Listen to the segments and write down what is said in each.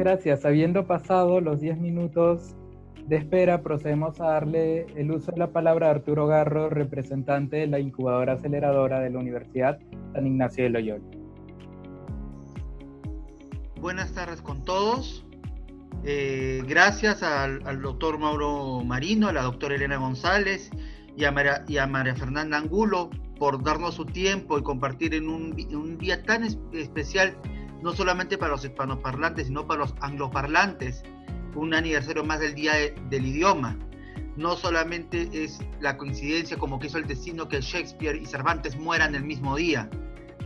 gracias. Habiendo pasado los 10 minutos de espera, procedemos a darle el uso de la palabra a Arturo Garro, representante de la incubadora aceleradora de la Universidad San Ignacio de Loyola. Buenas tardes con todos. Gracias al doctor Mauro Marino, a la doctora Elena González y a María Fernanda Angulo por darnos su tiempo y compartir en un día tan especial, no solamente para los hispanoparlantes, sino para los angloparlantes, un aniversario más del Día del Idioma. No solamente es la coincidencia, como quiso el destino, que Shakespeare y Cervantes mueran el mismo día,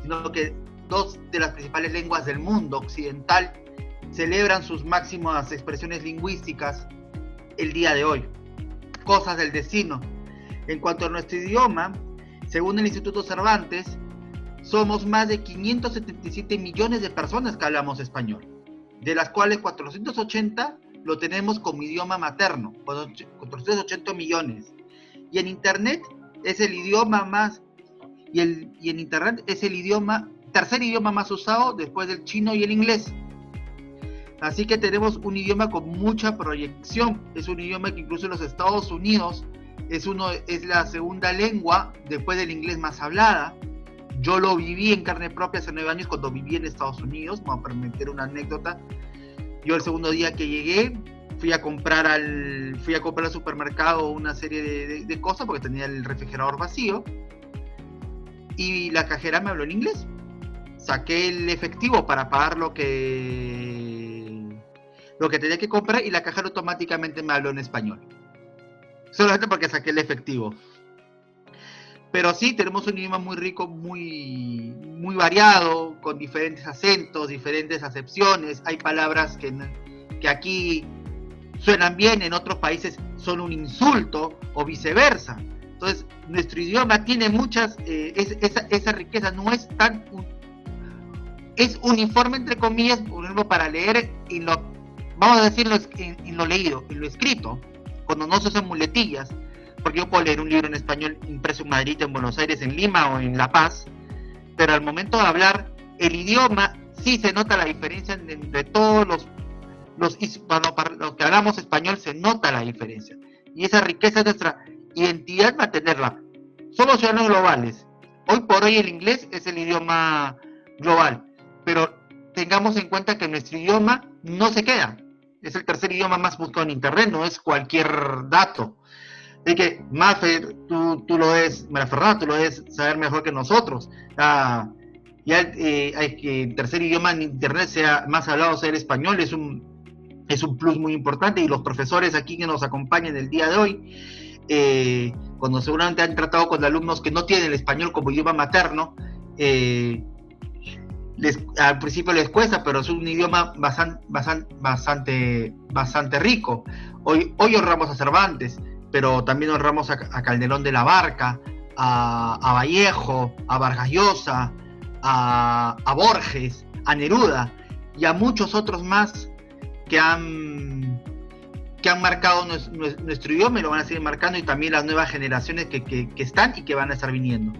sino que dos de las principales lenguas del mundo occidental celebran sus máximas expresiones lingüísticas el día de hoy. Cosas del destino. En cuanto a nuestro idioma, según el Instituto Cervantes, somos más de 577 millones de personas que hablamos español, de las cuales 480 lo tenemos como idioma materno, 480 millones. Y en Internet es el idioma más, y en Internet es el tercer idioma más usado después del chino y el inglés. Así que tenemos un idioma con mucha proyección. Es un idioma que incluso en los Estados Unidos es la segunda lengua después del inglés más hablada. Yo lo viví en carne propia hace 9 años cuando viví en Estados Unidos. Me voy a permitir una anécdota. Yo el segundo día que llegué fui a comprar al supermercado una serie de cosas porque tenía el refrigerador vacío y la cajera me habló en inglés. Saqué el efectivo para pagar lo que tenía que comprar y la cajera automáticamente me habló en español. Solamente porque saqué el efectivo. Pero sí, tenemos un idioma muy rico, muy, muy variado, con diferentes acentos, diferentes acepciones. Hay palabras que aquí suenan bien, en otros países son un insulto o viceversa. Entonces, nuestro idioma tiene muchas, esa riqueza no es tan... Es uniforme, entre comillas, por ejemplo, para leer, vamos a decirlo en lo leído, en lo escrito, cuando no se usan muletillas, porque yo puedo leer un libro en español impreso en Madrid, en Buenos Aires, en Lima o en La Paz, pero al momento de hablar, el idioma sí se nota la diferencia entre todos los que hablamos español, se nota la diferencia. Y esa riqueza es nuestra identidad, mantenerla. Somos ciudadanos globales. Hoy por hoy el inglés es el idioma global, pero tengamos en cuenta que nuestro idioma no se queda. Es el tercer idioma más buscado en internet, no es cualquier dato. Así que, Mafer, tú lo debes, María Fernanda, tú lo debes saber mejor que nosotros. Hay que el tercer idioma en internet sea más hablado, sea el español, es un plus muy importante, y los profesores aquí que nos acompañan el día de hoy, cuando seguramente han tratado con alumnos que no tienen el español como idioma materno, al principio les cuesta, pero es un idioma bastante rico. Hoy honramos a Cervantes, pero también honramos a Calderón de la Barca, a Vallejo, a Vargas Llosa, a Borges, a Neruda y a muchos otros más que han marcado nuestro idioma y lo van a seguir marcando, y también las nuevas generaciones que están y que van a estar viniendo.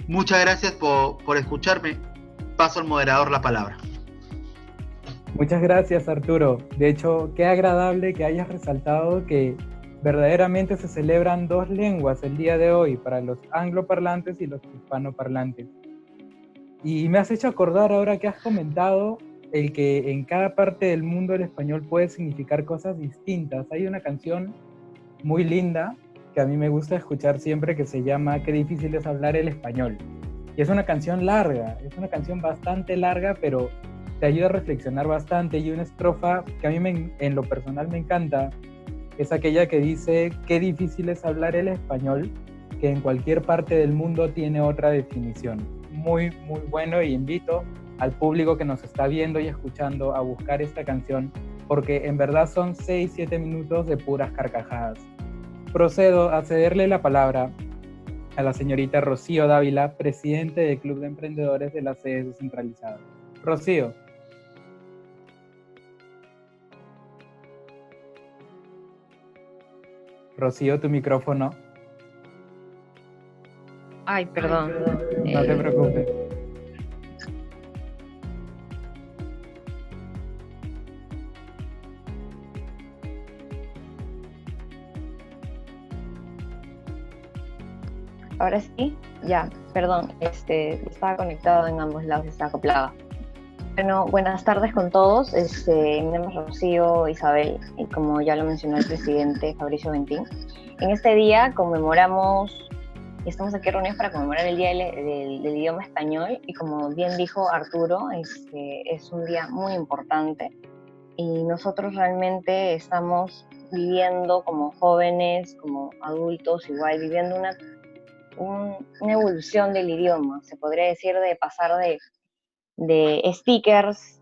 Muchas gracias por escucharme. Paso al moderador la palabra. Muchas gracias, Arturo. De hecho, qué agradable que hayas resaltado que verdaderamente se celebran dos lenguas el día de hoy para los angloparlantes y los hispanoparlantes. Y me has hecho acordar ahora que has comentado el que en cada parte del mundo el español puede significar cosas distintas. Hay una canción muy linda que a mí me gusta escuchar siempre que se llama Qué difícil es hablar el español. Y es una canción larga, es una canción bastante larga, pero te ayuda a reflexionar bastante. Y una estrofa que a mí en lo personal me encanta es aquella que dice: qué difícil es hablar el español, que en cualquier parte del mundo tiene otra definición. Muy, muy bueno, y invito al público que nos está viendo y escuchando a buscar esta canción, porque en verdad son 6-7 minutos de puras carcajadas. Procedo a cederle la palabra a la señorita Rocío Dávila, presidente del Club de Emprendedores de la sede descentralizada. Rocío. Rocío, tu micrófono. Ay, perdón. No te preocupes. Ahora sí, ya, perdón, estaba conectado en ambos lados, estaba acoplado. Bueno, buenas tardes con todos. Mi nombre es Rocío Isabel y como ya lo mencionó el presidente Fabricio Bentín, en este día estamos aquí reunidos para conmemorar el Día del Idioma Español y como bien dijo Arturo, es un día muy importante y nosotros realmente estamos viviendo como jóvenes, como adultos, igual viviendo una evolución del idioma, se podría decir, de pasar de stickers,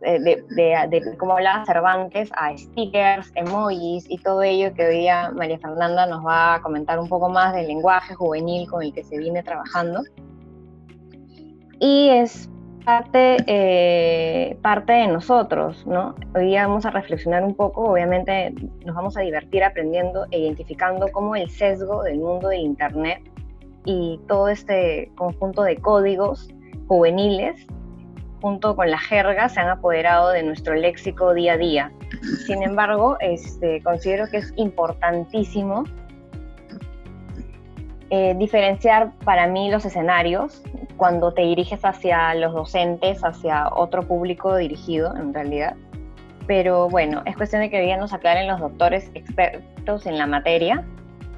como hablaba Cervantes, a stickers, emojis y todo ello que hoy día María Fernanda nos va a comentar un poco más del lenguaje juvenil con el que se viene trabajando. Y es parte de nosotros, ¿no? Hoy día vamos a reflexionar un poco, obviamente nos vamos a divertir aprendiendo e identificando cómo el sesgo del mundo de Internet y todo este conjunto de códigos juveniles junto con la jerga, se han apoderado de nuestro léxico día a día. Sin embargo, considero que es importantísimo diferenciar para mí los escenarios cuando te diriges hacia los docentes, hacia otro público dirigido, en realidad. Pero bueno, es cuestión de que hoy nos aclaren los doctores expertos en la materia.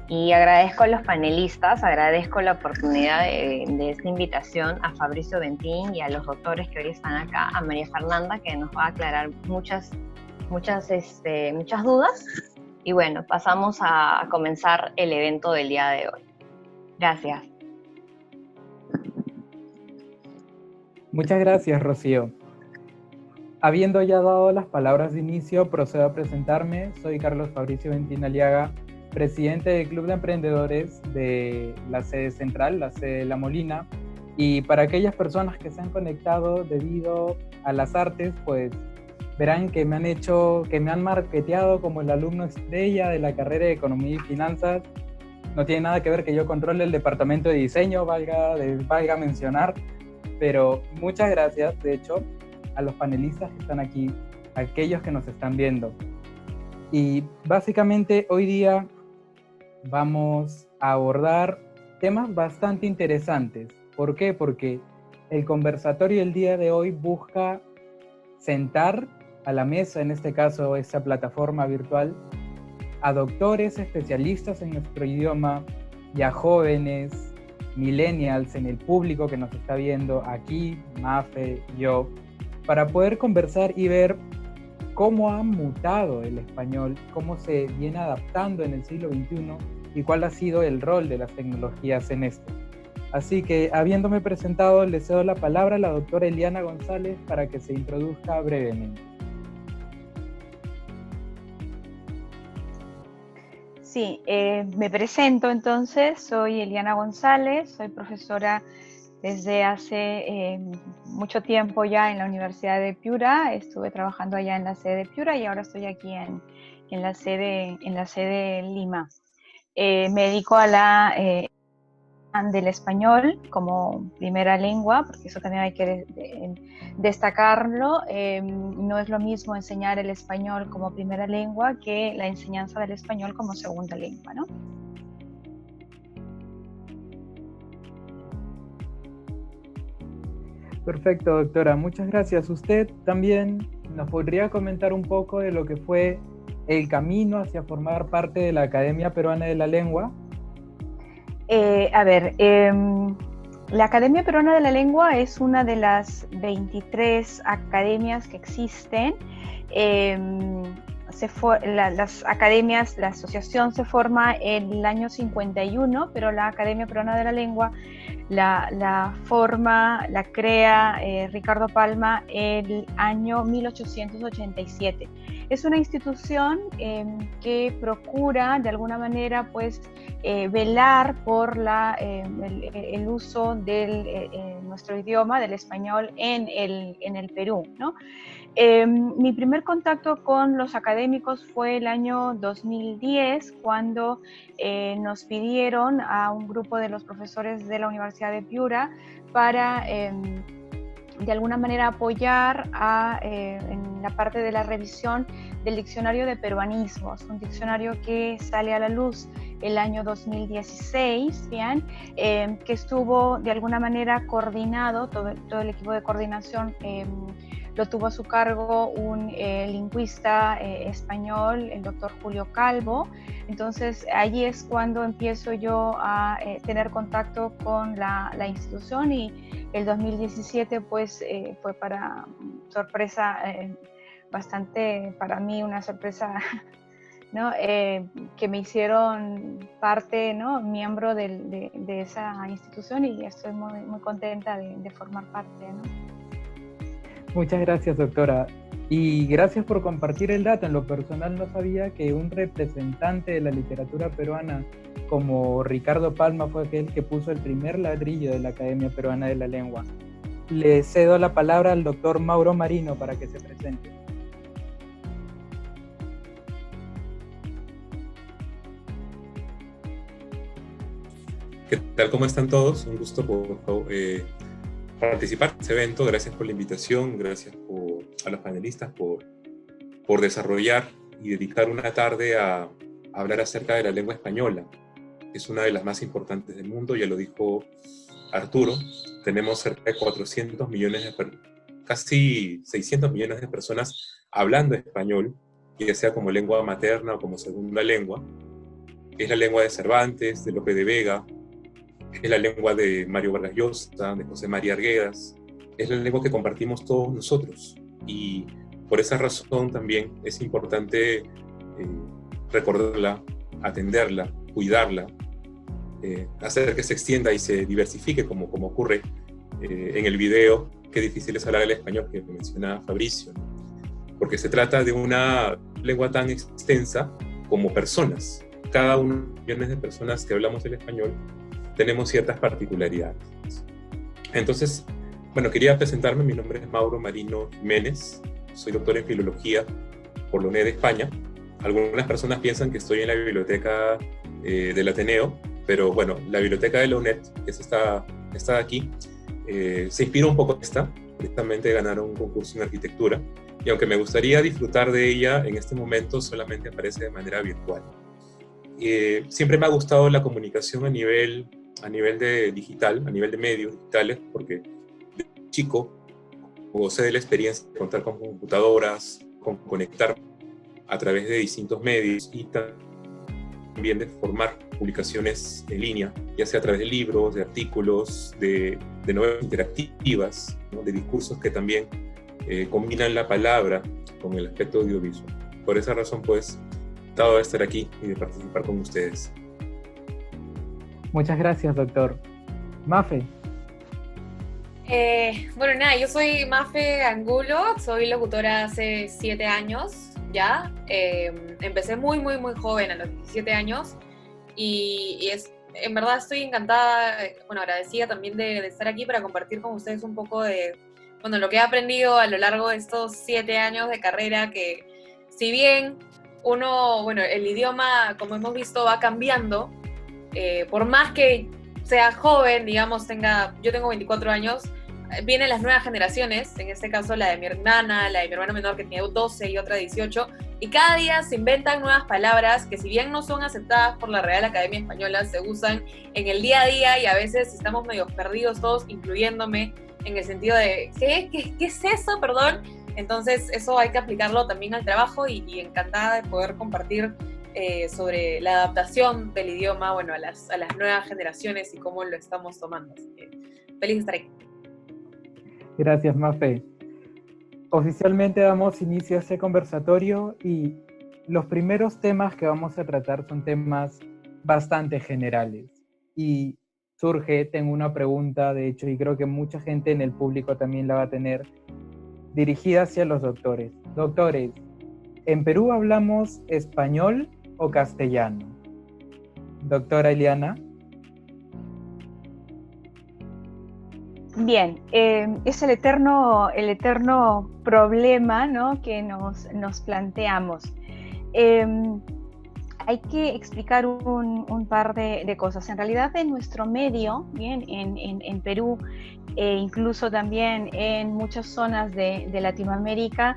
Y agradezco a los panelistas, agradezco la oportunidad de esta invitación a Fabricio Bentín y a los doctores que hoy están acá, a María Fernanda, que nos va a aclarar muchas dudas. Y bueno, pasamos a comenzar el evento del día de hoy. Gracias. Muchas gracias, Rocío. Habiendo ya dado las palabras de inicio, procedo a presentarme. Soy Carlos Fabricio Bentín Aliaga, presidente del Club de Emprendedores de la sede central, la sede de La Molina, y para aquellas personas que se han conectado debido a las artes, pues verán que me han marketeado como el alumno estrella de la carrera de Economía y Finanzas. No tiene nada que ver que yo controle el departamento de diseño, valga mencionar, pero muchas gracias, de hecho, a los panelistas que están aquí, a aquellos que nos están viendo. Y básicamente hoy día vamos a abordar temas bastante interesantes. ¿Por qué? Porque el conversatorio del día de hoy busca sentar a la mesa, en este caso esta plataforma virtual, a doctores especialistas en nuestro idioma y a jóvenes, millennials en el público que nos está viendo aquí, Mafe, yo, para poder conversar y ver cómo ha mutado el español, cómo se viene adaptando en el siglo XXI y cuál ha sido el rol de las tecnologías en esto. Así que, habiéndome presentado, le cedo la palabra a la doctora Eliana González para que se introduzca brevemente. Sí, me presento entonces, soy Eliana González, soy profesora desde hace mucho tiempo ya en la Universidad de Piura. Estuve trabajando allá en la sede de Piura y ahora estoy aquí en la sede de Lima. Me dedico a la del español como primera lengua, porque eso también hay que destacarlo. No es lo mismo enseñar el español como primera lengua que la enseñanza del español como segunda lengua, ¿no? Perfecto, doctora. Muchas gracias. ¿Usted también nos podría comentar un poco de lo que fue el camino hacia formar parte de la Academia Peruana de la Lengua? La Academia Peruana de la Lengua es una de las 23 academias que existen. Las academias, la asociación se forma en el año 51, pero la Academia Peruana de la Lengua la crea Ricardo Palma el año 1887. Es una institución que procura de alguna manera pues velar por el uso de nuestro idioma, del español en el Perú, ¿no? Mi primer contacto con los académicos fue el año 2010, cuando nos pidieron a un grupo de los profesores de la Universidad de Piura para de alguna manera apoyar en la parte de la revisión del diccionario de peruanismos, un diccionario que sale a la luz el año 2016, bien, que estuvo de alguna manera coordinado, todo el equipo de coordinación lo tuvo a su cargo un lingüista español, el doctor Julio Calvo. Entonces allí es cuando empiezo yo a tener contacto con la institución, y el 2017 pues fue para sorpresa, bastante para mí una sorpresa, ¿no? Que me hicieron parte, ¿no? Miembro de esa institución, y estoy muy, muy contenta de formar parte, ¿no? Muchas gracias, doctora. Y gracias por compartir el dato. En lo personal no sabía que un representante de la literatura peruana como Ricardo Palma fue aquel que puso el primer ladrillo de la Academia Peruana de la Lengua. Le cedo la palabra al doctor Mauro Marino para que se presente. ¿Qué tal? ¿Cómo están todos? Un gusto por participar en este evento. Gracias por la invitación, gracias a los panelistas por desarrollar y dedicar una tarde a hablar acerca de la lengua española, que es una de las más importantes del mundo. Ya lo dijo Arturo, tenemos cerca de 400 millones casi 600 millones de personas hablando español, ya sea como lengua materna o como segunda lengua. Es la lengua de Cervantes, de Lope de Vega, es la lengua de Mario Vargas Llosa, de José María Arguedas, es la lengua que compartimos todos nosotros, y por esa razón también es importante recordarla, atenderla, cuidarla, hacer que se extienda y se diversifique como ocurre en el video Qué difícil es hablar el español, que menciona Fabricio, ¿no? Porque se trata de una lengua tan extensa como personas. Cada uno de los millones de personas que hablamos el español tenemos ciertas particularidades. Entonces, bueno, quería presentarme. Mi nombre es Mauro Marino Jiménez, soy doctor en Filología por la UNED de España. Algunas personas piensan que estoy en la biblioteca del Ateneo, pero bueno, la biblioteca de la UNED, que está aquí, se inspiró un poco precisamente ganaron un concurso en arquitectura, y aunque me gustaría disfrutar de ella, en este momento solamente aparece de manera virtual. Siempre me ha gustado la comunicación a nivel de digital, a nivel de medios digitales, porque de chico gocé de la experiencia de contar con computadoras, con conectar a través de distintos medios, y también de formar publicaciones en línea, ya sea a través de libros, de artículos, de novelas interactivas, ¿no? De discursos que también combinan la palabra con el aspecto audiovisual. Por esa razón, pues, encantado de estar aquí y de participar con ustedes. Muchas gracias, doctor. Mafe. Bueno, nada, yo soy Mafe Angulo, soy locutora hace 7 años ya. Empecé muy joven, a los 17 años, y en verdad estoy encantada, agradecida también de estar aquí para compartir con ustedes un poco de lo que he aprendido a lo largo de estos 7 años de carrera, que si bien el idioma, como hemos visto, va cambiando, por más que sea joven, digamos, yo tengo 24 años, vienen las nuevas generaciones, en este caso la de mi hermana, la de mi hermano menor que tiene 12 y otra 18, y cada día se inventan nuevas palabras que, si bien no son aceptadas por la Real Academia Española, se usan en el día a día, y a veces estamos medio perdidos todos, incluyéndome, en el sentido de ¿qué es eso? Perdón. Entonces eso hay que aplicarlo también al trabajo, y encantada de poder compartir sobre la adaptación del idioma, a las nuevas generaciones y cómo lo estamos tomando. Así que feliz de estar aquí. Gracias, Mafe. Oficialmente damos inicio a este conversatorio, y los primeros temas que vamos a tratar son temas bastante generales. Y tengo una pregunta, de hecho, y creo que mucha gente en el público también la va a tener, dirigida hacia los doctores. Doctores, ¿en Perú hablamos español o castellano? Doctora Eliana. Bien, es el eterno problema, ¿no?, que nos planteamos. Hay que explicar un par de cosas. En realidad, en nuestro medio, bien, en Perú, incluso también en muchas zonas de Latinoamérica,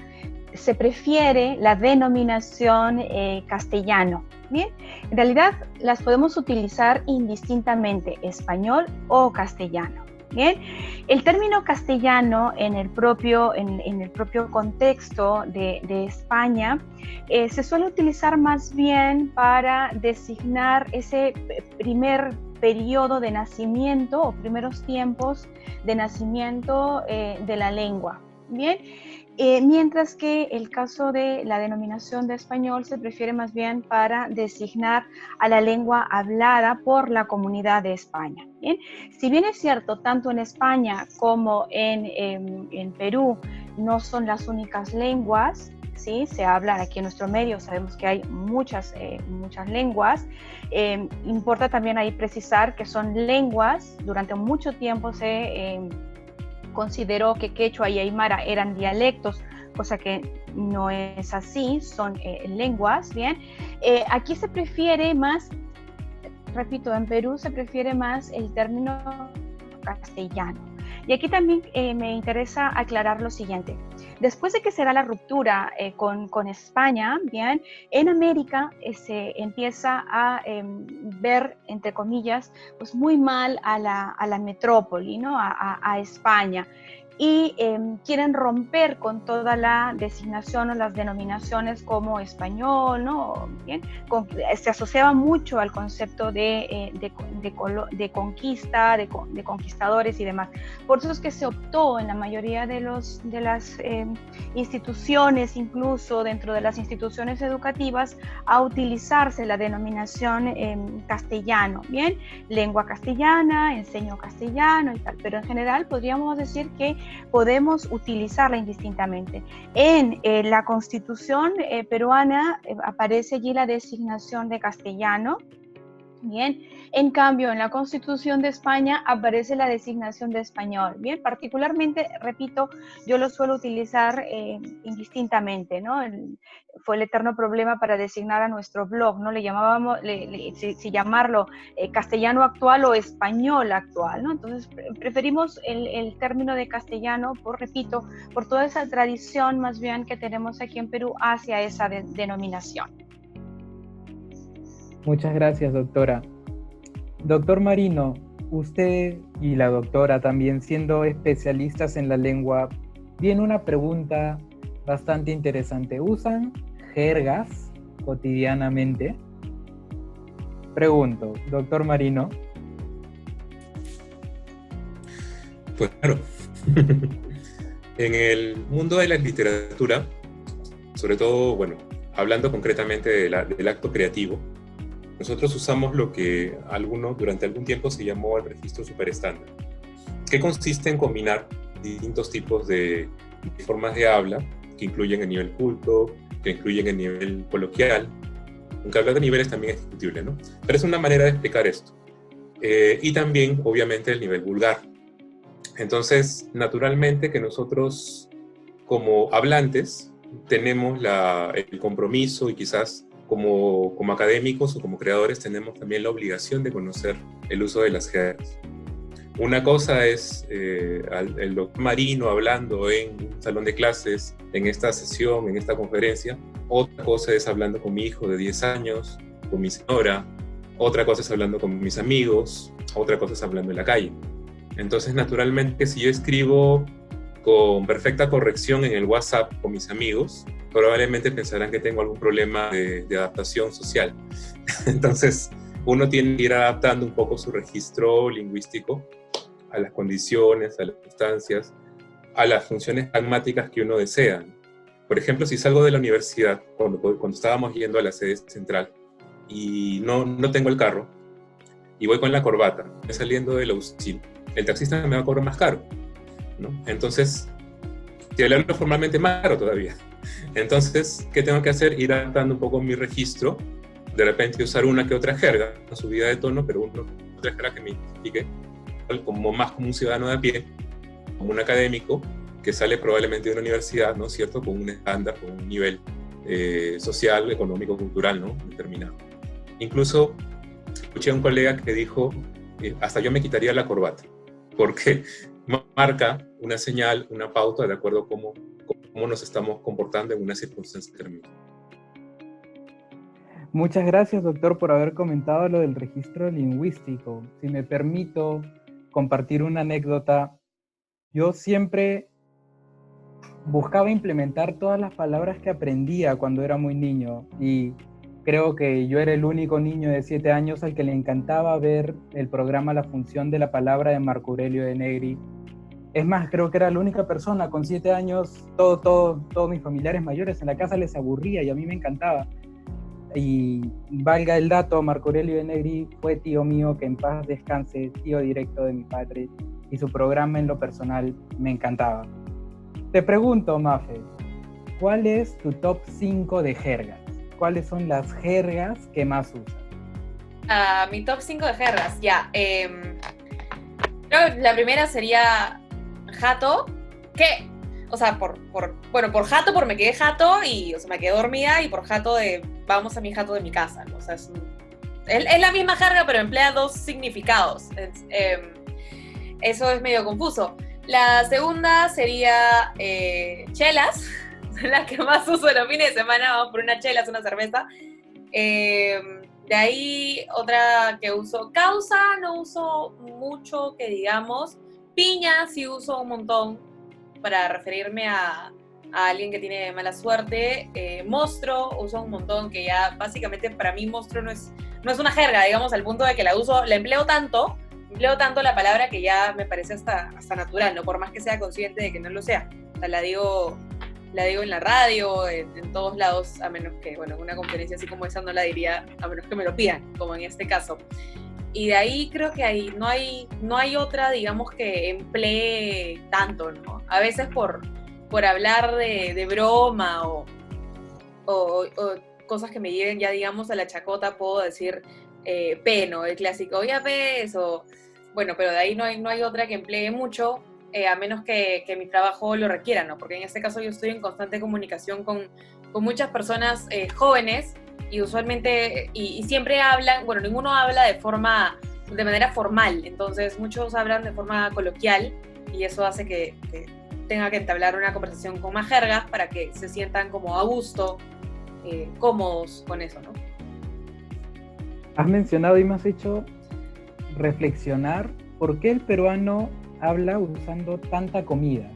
se prefiere la denominación castellano, Bien, en realidad las podemos utilizar indistintamente, español o castellano. Bien, el término castellano en el propio contexto de España se suele utilizar más bien para designar ese primer periodo de nacimiento o primeros tiempos de nacimiento de la lengua. Bien, mientras que el caso de la denominación de español se prefiere más bien para designar a la lengua hablada por la comunidad de España. Bien, si bien es cierto, tanto en España como en Perú no son las únicas lenguas, ¿sí? Se hablan aquí en nuestro medio, sabemos que hay muchas lenguas. Importa también ahí precisar que son lenguas, durante mucho tiempo se consideró que quechua y aymara eran dialectos, cosa que no es así, son lenguas, ¿bien? Aquí se prefiere más, repito, en Perú se prefiere más el término castellano. Y aquí también me interesa aclarar lo siguiente. Después de que se da la ruptura con España, bien, en América se empieza a ver, entre comillas, pues muy mal a la metrópoli, ¿no? A España. Y quieren romper con toda la designación o las denominaciones como español, ¿no? Bien, se asociaba mucho al concepto de conquista, de conquistadores y demás. Por eso es que se optó en la mayoría de las instituciones, incluso dentro de las instituciones educativas, a utilizarse la denominación castellano, ¿bien? Lengua castellana, enseño castellano y tal, pero en general podríamos decir que podemos utilizarla indistintamente. En la Constitución peruana aparece allí la designación de castellano. Bien, en cambio en la Constitución de España aparece la designación de español. Bien, particularmente, repito, yo lo suelo utilizar indistintamente, ¿no? Fue el eterno problema para designar a nuestro blog, ¿no? Le llamábamos, si llamarlo castellano actual o español actual, ¿no? Entonces preferimos el término de castellano, repito, por toda esa tradición más bien que tenemos aquí en Perú hacia esa denominación. Muchas gracias, doctora. Doctor Marino, usted y la doctora también, siendo especialistas en la lengua, viene una pregunta bastante interesante. ¿Usan jergas cotidianamente? Pregunto, doctor Marino. Pues claro. En el mundo de la literatura, sobre todo, bueno, hablando concretamente del acto creativo, nosotros usamos lo que durante algún tiempo se llamó el registro superestándar, que consiste en combinar distintos tipos de formas de habla, que incluyen el nivel culto, que incluyen el nivel coloquial, aunque hablar de niveles también es discutible, ¿no? Pero es una manera de explicar esto. Y también, obviamente, el nivel vulgar. Entonces, naturalmente que nosotros, como hablantes, tenemos el compromiso y quizás como académicos o como creadores tenemos también la obligación de conocer el uso de las jergas. Una cosa es el doctor Marino hablando en un salón de clases, en esta sesión, en esta conferencia. Otra cosa es hablando con mi hijo de 10 años, con mi señora. Otra cosa es hablando con mis amigos. Otra cosa es hablando en la calle. Entonces, naturalmente, si yo escribo con perfecta corrección en el WhatsApp con mis amigos, probablemente pensarán que tengo algún problema de adaptación social. Entonces, uno tiene que ir adaptando un poco su registro lingüístico a las condiciones, a las circunstancias, a las funciones pragmáticas que uno desea. Por ejemplo, si salgo de la universidad, cuando estábamos yendo a la sede central, y no tengo el carro, y voy con la corbata, saliendo de la UCIL, el taxista me va a cobrar más caro, ¿no? Entonces, si hablarlo formalmente, más caro todavía. Entonces, ¿qué tengo que hacer? Ir adaptando un poco mi registro, de repente usar una que otra jerga, una subida de tono, pero una que otra jerga que me identifique más como un ciudadano de a pie, como un académico, que sale probablemente de una universidad, ¿no es cierto?, con un estándar, con un nivel social, económico, cultural, ¿no?, determinado. Incluso escuché a un colega que dijo, hasta yo me quitaría la corbata, porque marca una señal, una pauta de acuerdo a cómo nos estamos comportando en una circunstancia determinada. Muchas gracias, doctor, por haber comentado lo del registro lingüístico. Si me permito compartir una anécdota, yo siempre buscaba implementar todas las palabras que aprendía cuando era muy niño, y creo que yo era el único niño de 7 años al que le encantaba ver el programa La Función de la Palabra de Marco Aurelio de Negri. Es más, creo que era la única persona con 7 años, todos mis familiares mayores en la casa les aburría y a mí me encantaba. Y valga el dato, Marco Aurelio de Negri fue tío mío, que en paz descanse, tío directo de mi padre, y su programa en lo personal me encantaba. Te pregunto, Mafe, ¿cuál es tu top 5 de jergas? ¿Cuáles son las jergas que más usas? Mi top 5 de jergas, ya. Creo que la primera sería jato, que, o sea, por jato, por me quedé jato y, o sea, me quedé dormida, y por jato de vamos a mi jato de mi casa, ¿no? O sea, es la misma jerga, pero emplea dos significados. Eso es medio confuso. La segunda sería chelas, la que más uso en los fines de semana, vamos por una chelas, una cerveza. De ahí otra que uso, causa, no uso mucho que digamos. Piña sí uso un montón para referirme a alguien que tiene mala suerte. Monstruo uso un montón, que ya básicamente para mí monstruo no es una jerga, digamos, al punto de que la empleo tanto la palabra que ya me parece hasta natural, ¿no? Por más que sea consciente de que no lo sea. O sea, la digo en la radio, en todos lados, a menos que, bueno, una conferencia así como esa no la diría, a menos que me lo pidan, como en este caso. Y de ahí creo que no hay otra, digamos, que emplee tanto, ¿no? A veces por hablar de broma o cosas que me lleven ya, digamos, a la chacota, puedo decir peno, el clásico, ya ves, o bueno, pero de ahí no hay otra que emplee mucho, a menos que mi trabajo lo requiera, ¿no? Porque en este caso yo estoy en constante comunicación con muchas personas jóvenes, y usualmente, y siempre hablan, bueno, ninguno habla de manera formal, entonces muchos hablan de forma coloquial, y eso hace que tenga que entablar una conversación con más jergas para que se sientan como a gusto, cómodos con eso, ¿no? Has mencionado y me has hecho reflexionar por qué el peruano habla usando tanta comida.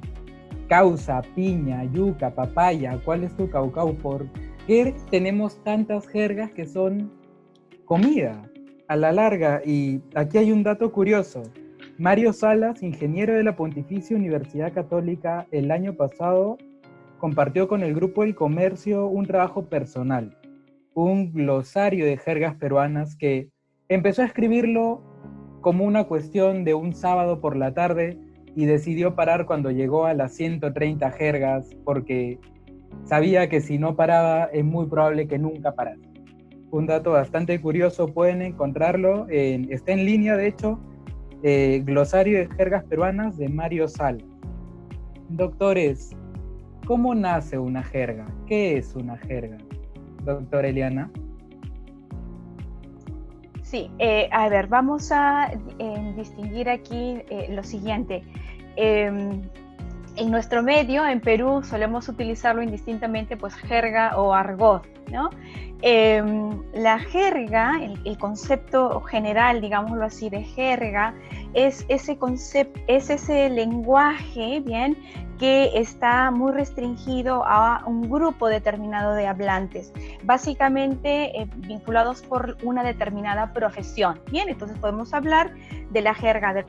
Causa, piña, yuca, papaya, ¿cuál es tu caucau? ¿Por qué tenemos tantas jergas que son comida a la larga? Y aquí hay un dato curioso. Mario Salas, ingeniero de la Pontificia Universidad Católica, el año pasado compartió con el Grupo El Comercio un trabajo personal, un glosario de jergas peruanas, que empezó a escribirlo como una cuestión de un sábado por la tarde y decidió parar cuando llegó a las 130 jergas, porque sabía que si no paraba es muy probable que nunca parase. Un dato bastante curioso, pueden encontrarlo, está en línea de hecho, Glosario de Jergas Peruanas de Mario Salas. Doctores, ¿cómo nace una jerga? ¿Qué es una jerga? Doctora Eliana. Sí, a ver, vamos a distinguir aquí lo siguiente. En nuestro medio, en Perú, solemos utilizarlo indistintamente, pues jerga o argot, ¿no? La jerga, el concepto general, digámoslo así, de jerga, es ese lenguaje, bien, que está muy restringido a un grupo determinado de hablantes, básicamente vinculados por una determinada profesión. Bien, entonces podemos hablar de la jerga de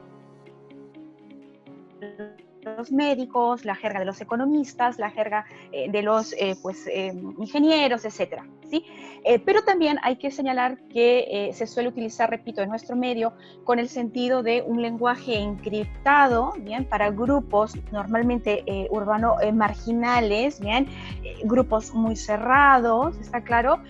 los médicos, la jerga de los economistas, la jerga de los ingenieros, etcétera, ¿sí? Pero también hay que señalar que se suele utilizar, repito, en nuestro medio con el sentido de un lenguaje encriptado, bien, para grupos normalmente marginales, bien, grupos muy cerrados, está claro,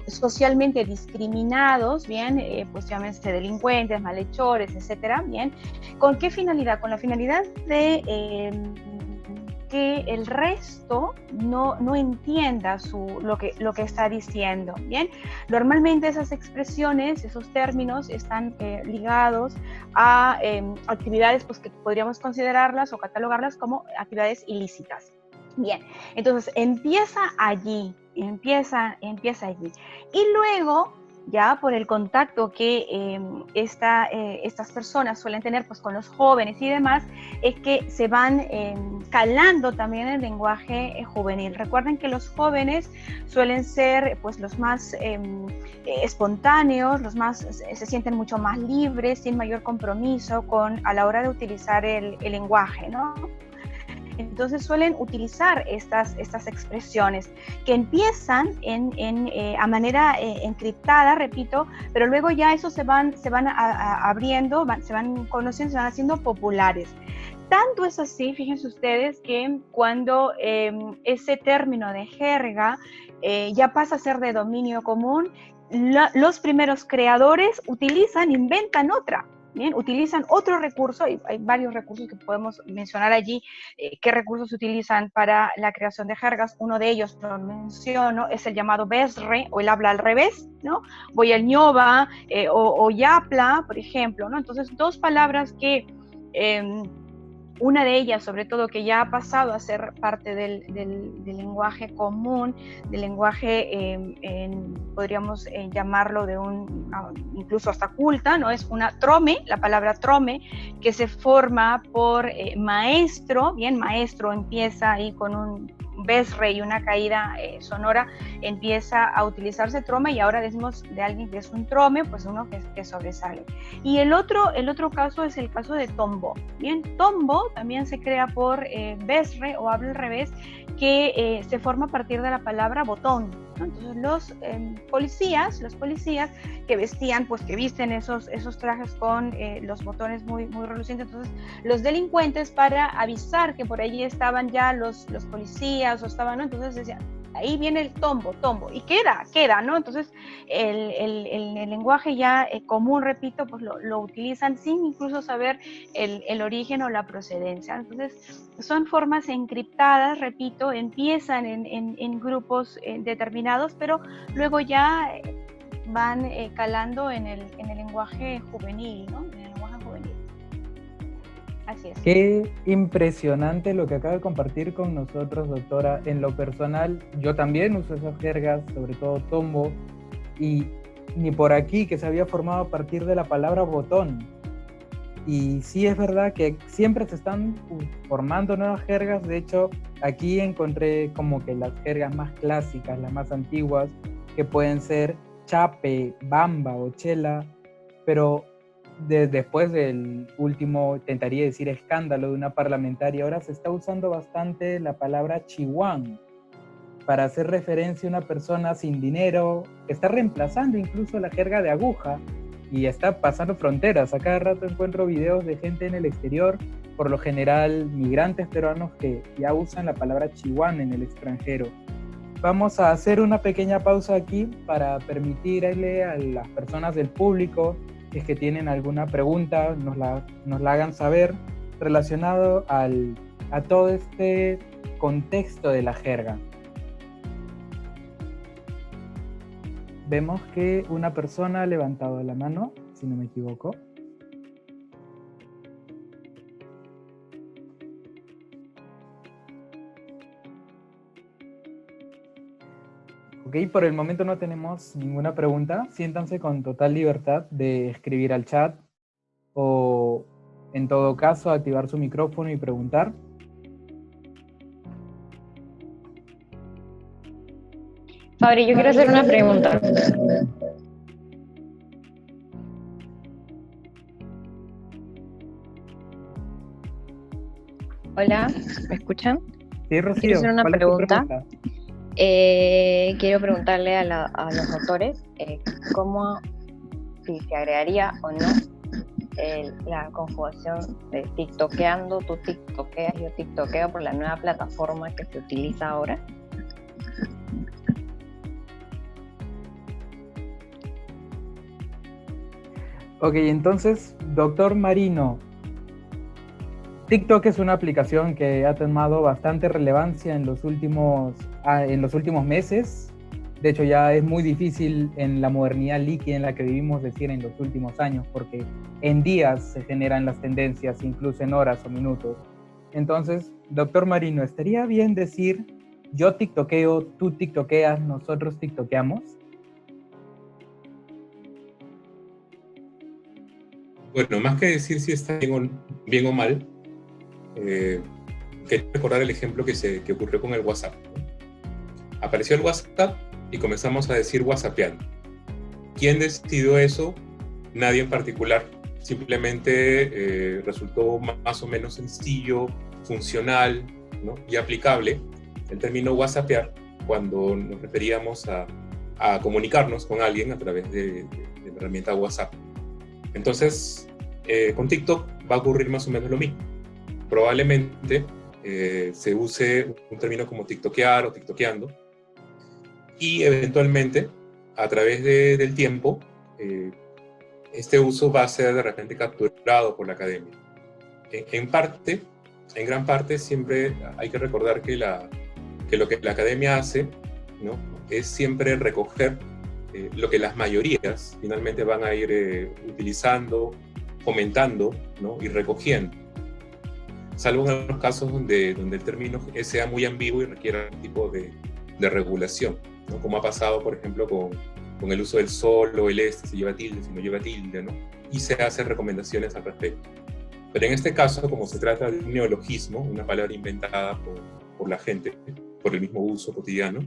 socialmente discriminados, bien, pues llámense delincuentes, malhechores, etcétera, bien. ¿Con qué finalidad? Con la finalidad de que el resto no entienda lo que está diciendo, ¿bien? Normalmente esas expresiones, esos términos están ligados a actividades, pues, que podríamos considerarlas o catalogarlas como actividades ilícitas. Bien, entonces empieza allí empieza allí. Y luego, ya por el contacto que estas personas suelen tener pues, con los jóvenes y demás, es que se van calando también el lenguaje juvenil. Recuerden que los jóvenes suelen ser pues, los más espontáneos, se sienten mucho más libres, sin mayor compromiso a la hora de utilizar el lenguaje, ¿no? Entonces suelen utilizar estas expresiones que empiezan a manera encriptada, repito, pero luego ya eso se van abriendo, se van conociendo, se van haciendo populares. Tanto es así, fíjense ustedes, que cuando ese término de jerga ya pasa a ser de dominio común, los primeros creadores inventan otra. Bien, utilizan otro recurso, hay varios recursos que podemos mencionar allí, qué recursos se utilizan para la creación de jergas. Uno de ellos, lo menciono, es el llamado besre, o el habla al revés, ¿no? Voy al ñoba o yapla, por ejemplo, ¿no? Entonces, dos palabras que una de ellas, sobre todo, que ya ha pasado a ser parte del lenguaje común, del lenguaje, podríamos llamarlo incluso hasta culta, ¿no? Es una trome, la palabra trome, que se forma por maestro, bien, maestro empieza ahí con un besre y una caída sonora, empieza a utilizarse trome, y ahora decimos de alguien que es un trome, pues uno que sobresale. Y el otro caso es el caso de tombo. Bien, tombo también se crea por besre o habla al revés, que se forma a partir de la palabra botón, ¿no? Entonces los policías que vestían, pues que visten esos trajes con los botones muy, muy relucientes, entonces los delincuentes, para avisar que por allí estaban ya los policías o estaban, ¿no? Entonces decían, ahí viene el tombo, y queda, ¿no? Entonces el lenguaje ya común, repito, pues lo utilizan sin incluso saber el origen o la procedencia. Entonces son formas encriptadas, repito, empiezan en grupos determinados, pero luego ya van calando en el lenguaje juvenil, ¿no? En el lenguaje juvenil. Así es. Qué impresionante lo que acaba de compartir con nosotros, doctora. En lo personal, yo también uso esas jergas, sobre todo tombo, y ni por aquí, que se había formado a partir de la palabra botón. Y sí es verdad que siempre se están formando nuevas jergas. De hecho, aquí encontré como que las jergas más clásicas, las más antiguas, que pueden ser chape, bamba o chela, pero después del último, intentaría decir, escándalo de una parlamentaria, ahora se está usando bastante la palabra chihuán para hacer referencia a una persona sin dinero, que está reemplazando incluso la jerga de aguja y está pasando fronteras. A cada rato encuentro videos de gente en el exterior, por lo general migrantes peruanos, que ya usan la palabra chihuán en el extranjero. Vamos a hacer una pequeña pausa aquí para permitirle a las personas del público, si es que tienen alguna pregunta, nos la hagan saber relacionado a todo este contexto de la jerga. Vemos que una persona ha levantado la mano, si no me equivoco. Ok, por el momento no tenemos ninguna pregunta. Siéntanse con total libertad de escribir al chat o, en todo caso, activar su micrófono y preguntar. Fabri, yo quiero hacer una pregunta. Hola, ¿me escuchan? Sí, Rocío. Quiero hacer una ¿Cuál es tu pregunta. pregunta? Quiero preguntarle a los autores si se agregaría o no la conjugación de tiktokeando, tú tiktokeas, yo tiktokeo, por la nueva plataforma que se utiliza ahora. Ok, entonces, doctor Marino, TikTok es una aplicación que ha tomado bastante relevancia en los últimos meses. De hecho, ya es muy difícil en la modernidad líquida en la que vivimos decir en los últimos años, porque en días se generan las tendencias, incluso en horas o minutos. Entonces, doctor Marino, ¿estaría bien decir yo tiktokeo, tú tiktokeas, nosotros tiktokeamos? Bueno, más que decir si está bien o mal, quería recordar el ejemplo que ocurrió con el WhatsApp, ¿no? Apareció el WhatsApp y comenzamos a decir whatsappeando. ¿Quién decidió eso? Nadie en particular. Simplemente resultó más o menos sencillo, funcional, ¿no? Y aplicable el término whatsappear cuando nos referíamos a comunicarnos con alguien a través de la herramienta WhatsApp. Entonces, con TikTok va a ocurrir más o menos lo mismo. Probablemente se use un término como tiktokear o tiktokeando, y eventualmente, a través del tiempo, este uso va a ser de repente capturado por la academia. En gran parte, siempre hay que recordar que lo que la academia hace, ¿no? Es siempre recoger lo que las mayorías finalmente van a ir utilizando, fomentando, ¿no? Y recogiendo. Salvo en algunos casos donde el término sea muy ambiguo y requiera un tipo de regulación, ¿no? Como ha pasado, por ejemplo, con el uso del solo, el este, si lleva tilde, si no lleva tilde, ¿no? Y se hacen recomendaciones al respecto. Pero en este caso, como se trata de un neologismo, una palabra inventada por la gente, por el mismo uso cotidiano,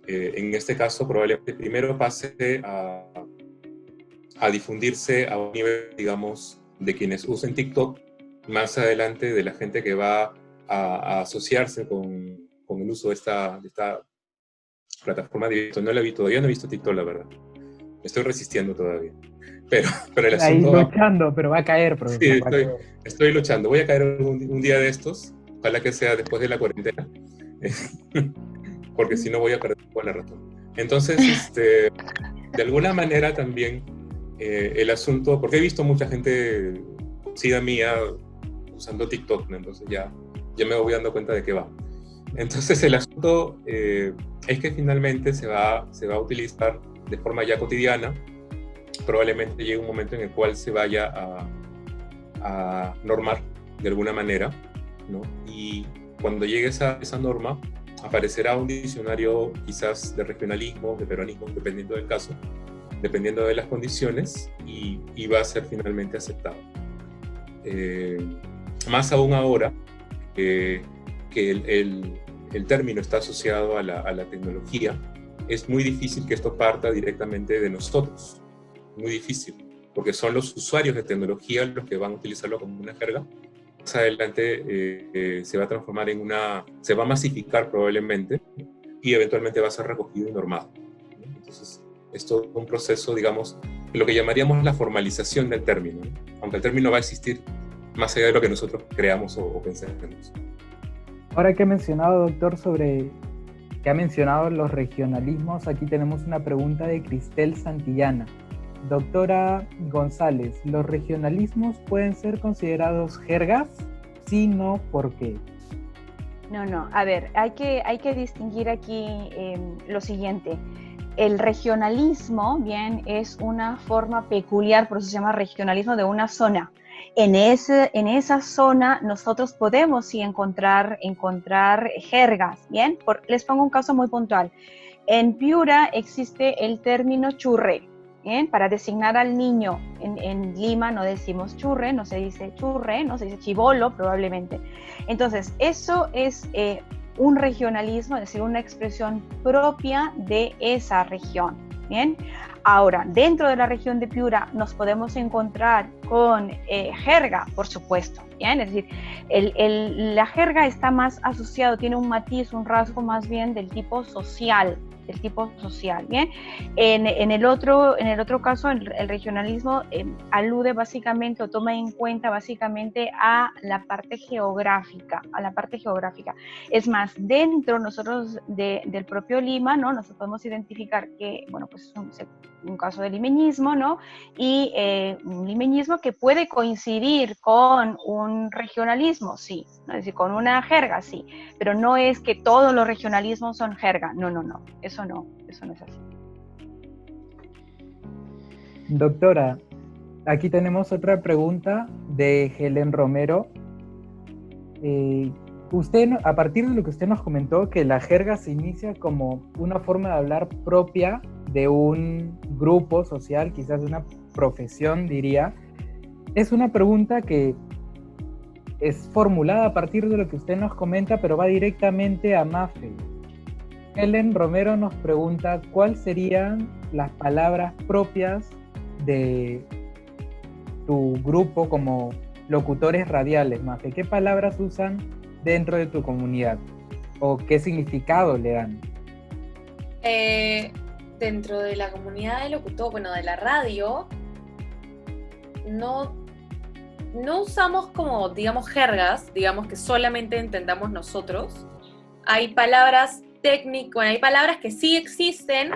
en este caso probablemente primero pase a difundirse a un nivel, digamos, de quienes usen TikTok, más adelante de la gente que va a asociarse con el uso de esta plataforma directa. Todavía no he visto TikTok, la verdad. Me estoy resistiendo todavía. Pero el Ahí asunto luchando, pero va a caer, profesor. Sí, estoy luchando. Voy a caer un día de estos, ojalá que sea después de la cuarentena, porque si no voy a perder con la razón. Entonces, de alguna manera también el asunto, porque he visto mucha gente conocida mía usando TikTok, ¿no? Entonces ya me voy dando cuenta de qué va. Entonces el asunto es que finalmente se va a utilizar de forma ya cotidiana. Probablemente llegue un momento en el cual se vaya a normar de alguna manera, ¿no? Y cuando llegue esa norma, aparecerá un diccionario quizás de regionalismo, de peronismo, dependiendo del caso, dependiendo de las condiciones, y va a ser finalmente aceptado. Más aún ahora que el término está asociado a la tecnología, es muy difícil que esto parta directamente de nosotros. Muy difícil, porque son los usuarios de tecnología los que van a utilizarlo como una jerga. Más adelante se va a transformar se va a masificar probablemente, y eventualmente va a ser recogido y normado. Entonces, es todo un proceso, digamos, lo que llamaríamos la formalización del término, ¿no? Aunque el término va a existir más allá de lo que nosotros creamos o pensemos. Ahora que ha mencionado, doctor, que ha mencionado los regionalismos, aquí tenemos una pregunta de Cristel Santillana. Doctora González, ¿los regionalismos pueden ser considerados jergas? Si no, ¿por qué? No. A ver, hay que distinguir aquí lo siguiente. El regionalismo, bien, es una forma peculiar, por eso se llama regionalismo, de una zona. En esa zona nosotros podemos sí encontrar jergas, bien. Les pongo un caso muy puntual. En Piura existe el término churre. ¿Bien? Para designar al niño. En Lima no decimos churre, no se dice churre, no se dice chibolo probablemente. Entonces, eso es un regionalismo, es decir, una expresión propia de esa región. ¿Bien? Ahora, dentro de la región de Piura nos podemos encontrar con jerga, por supuesto. ¿Bien? Es decir, la jerga está más asociado, tiene un matiz, un rasgo más bien del tipo social. ¿Bien? En el otro caso, el regionalismo alude básicamente o toma en cuenta básicamente a la parte geográfica, Es más, dentro nosotros del propio Lima, ¿no? Nosotros podemos identificar que, bueno, pues es un caso de limeñismo, ¿no? Y un limeñismo que puede coincidir con un regionalismo, sí, ¿no? Es decir, con una jerga, sí, pero no es que todos los regionalismos son jerga, no, eso no es así. Doctora, aquí tenemos otra pregunta de Helen Romero. usted, a partir de lo que usted nos comentó, que la jerga se inicia como una forma de hablar propia de un grupo social, quizás de una profesión, diría, es una pregunta que es formulada a partir de lo que usted nos comenta, pero va directamente a Mafe. Helen Romero nos pregunta cuáles serían las palabras propias de tu grupo como locutores radiales, Mafe. ¿Qué palabras usan dentro de tu comunidad? ¿O qué significado le dan? Dentro de la comunidad de locutores, bueno, de la radio, no usamos como, digamos, jergas, digamos que solamente entendamos nosotros. Hay palabras técnicas, bueno, hay palabras que sí existen,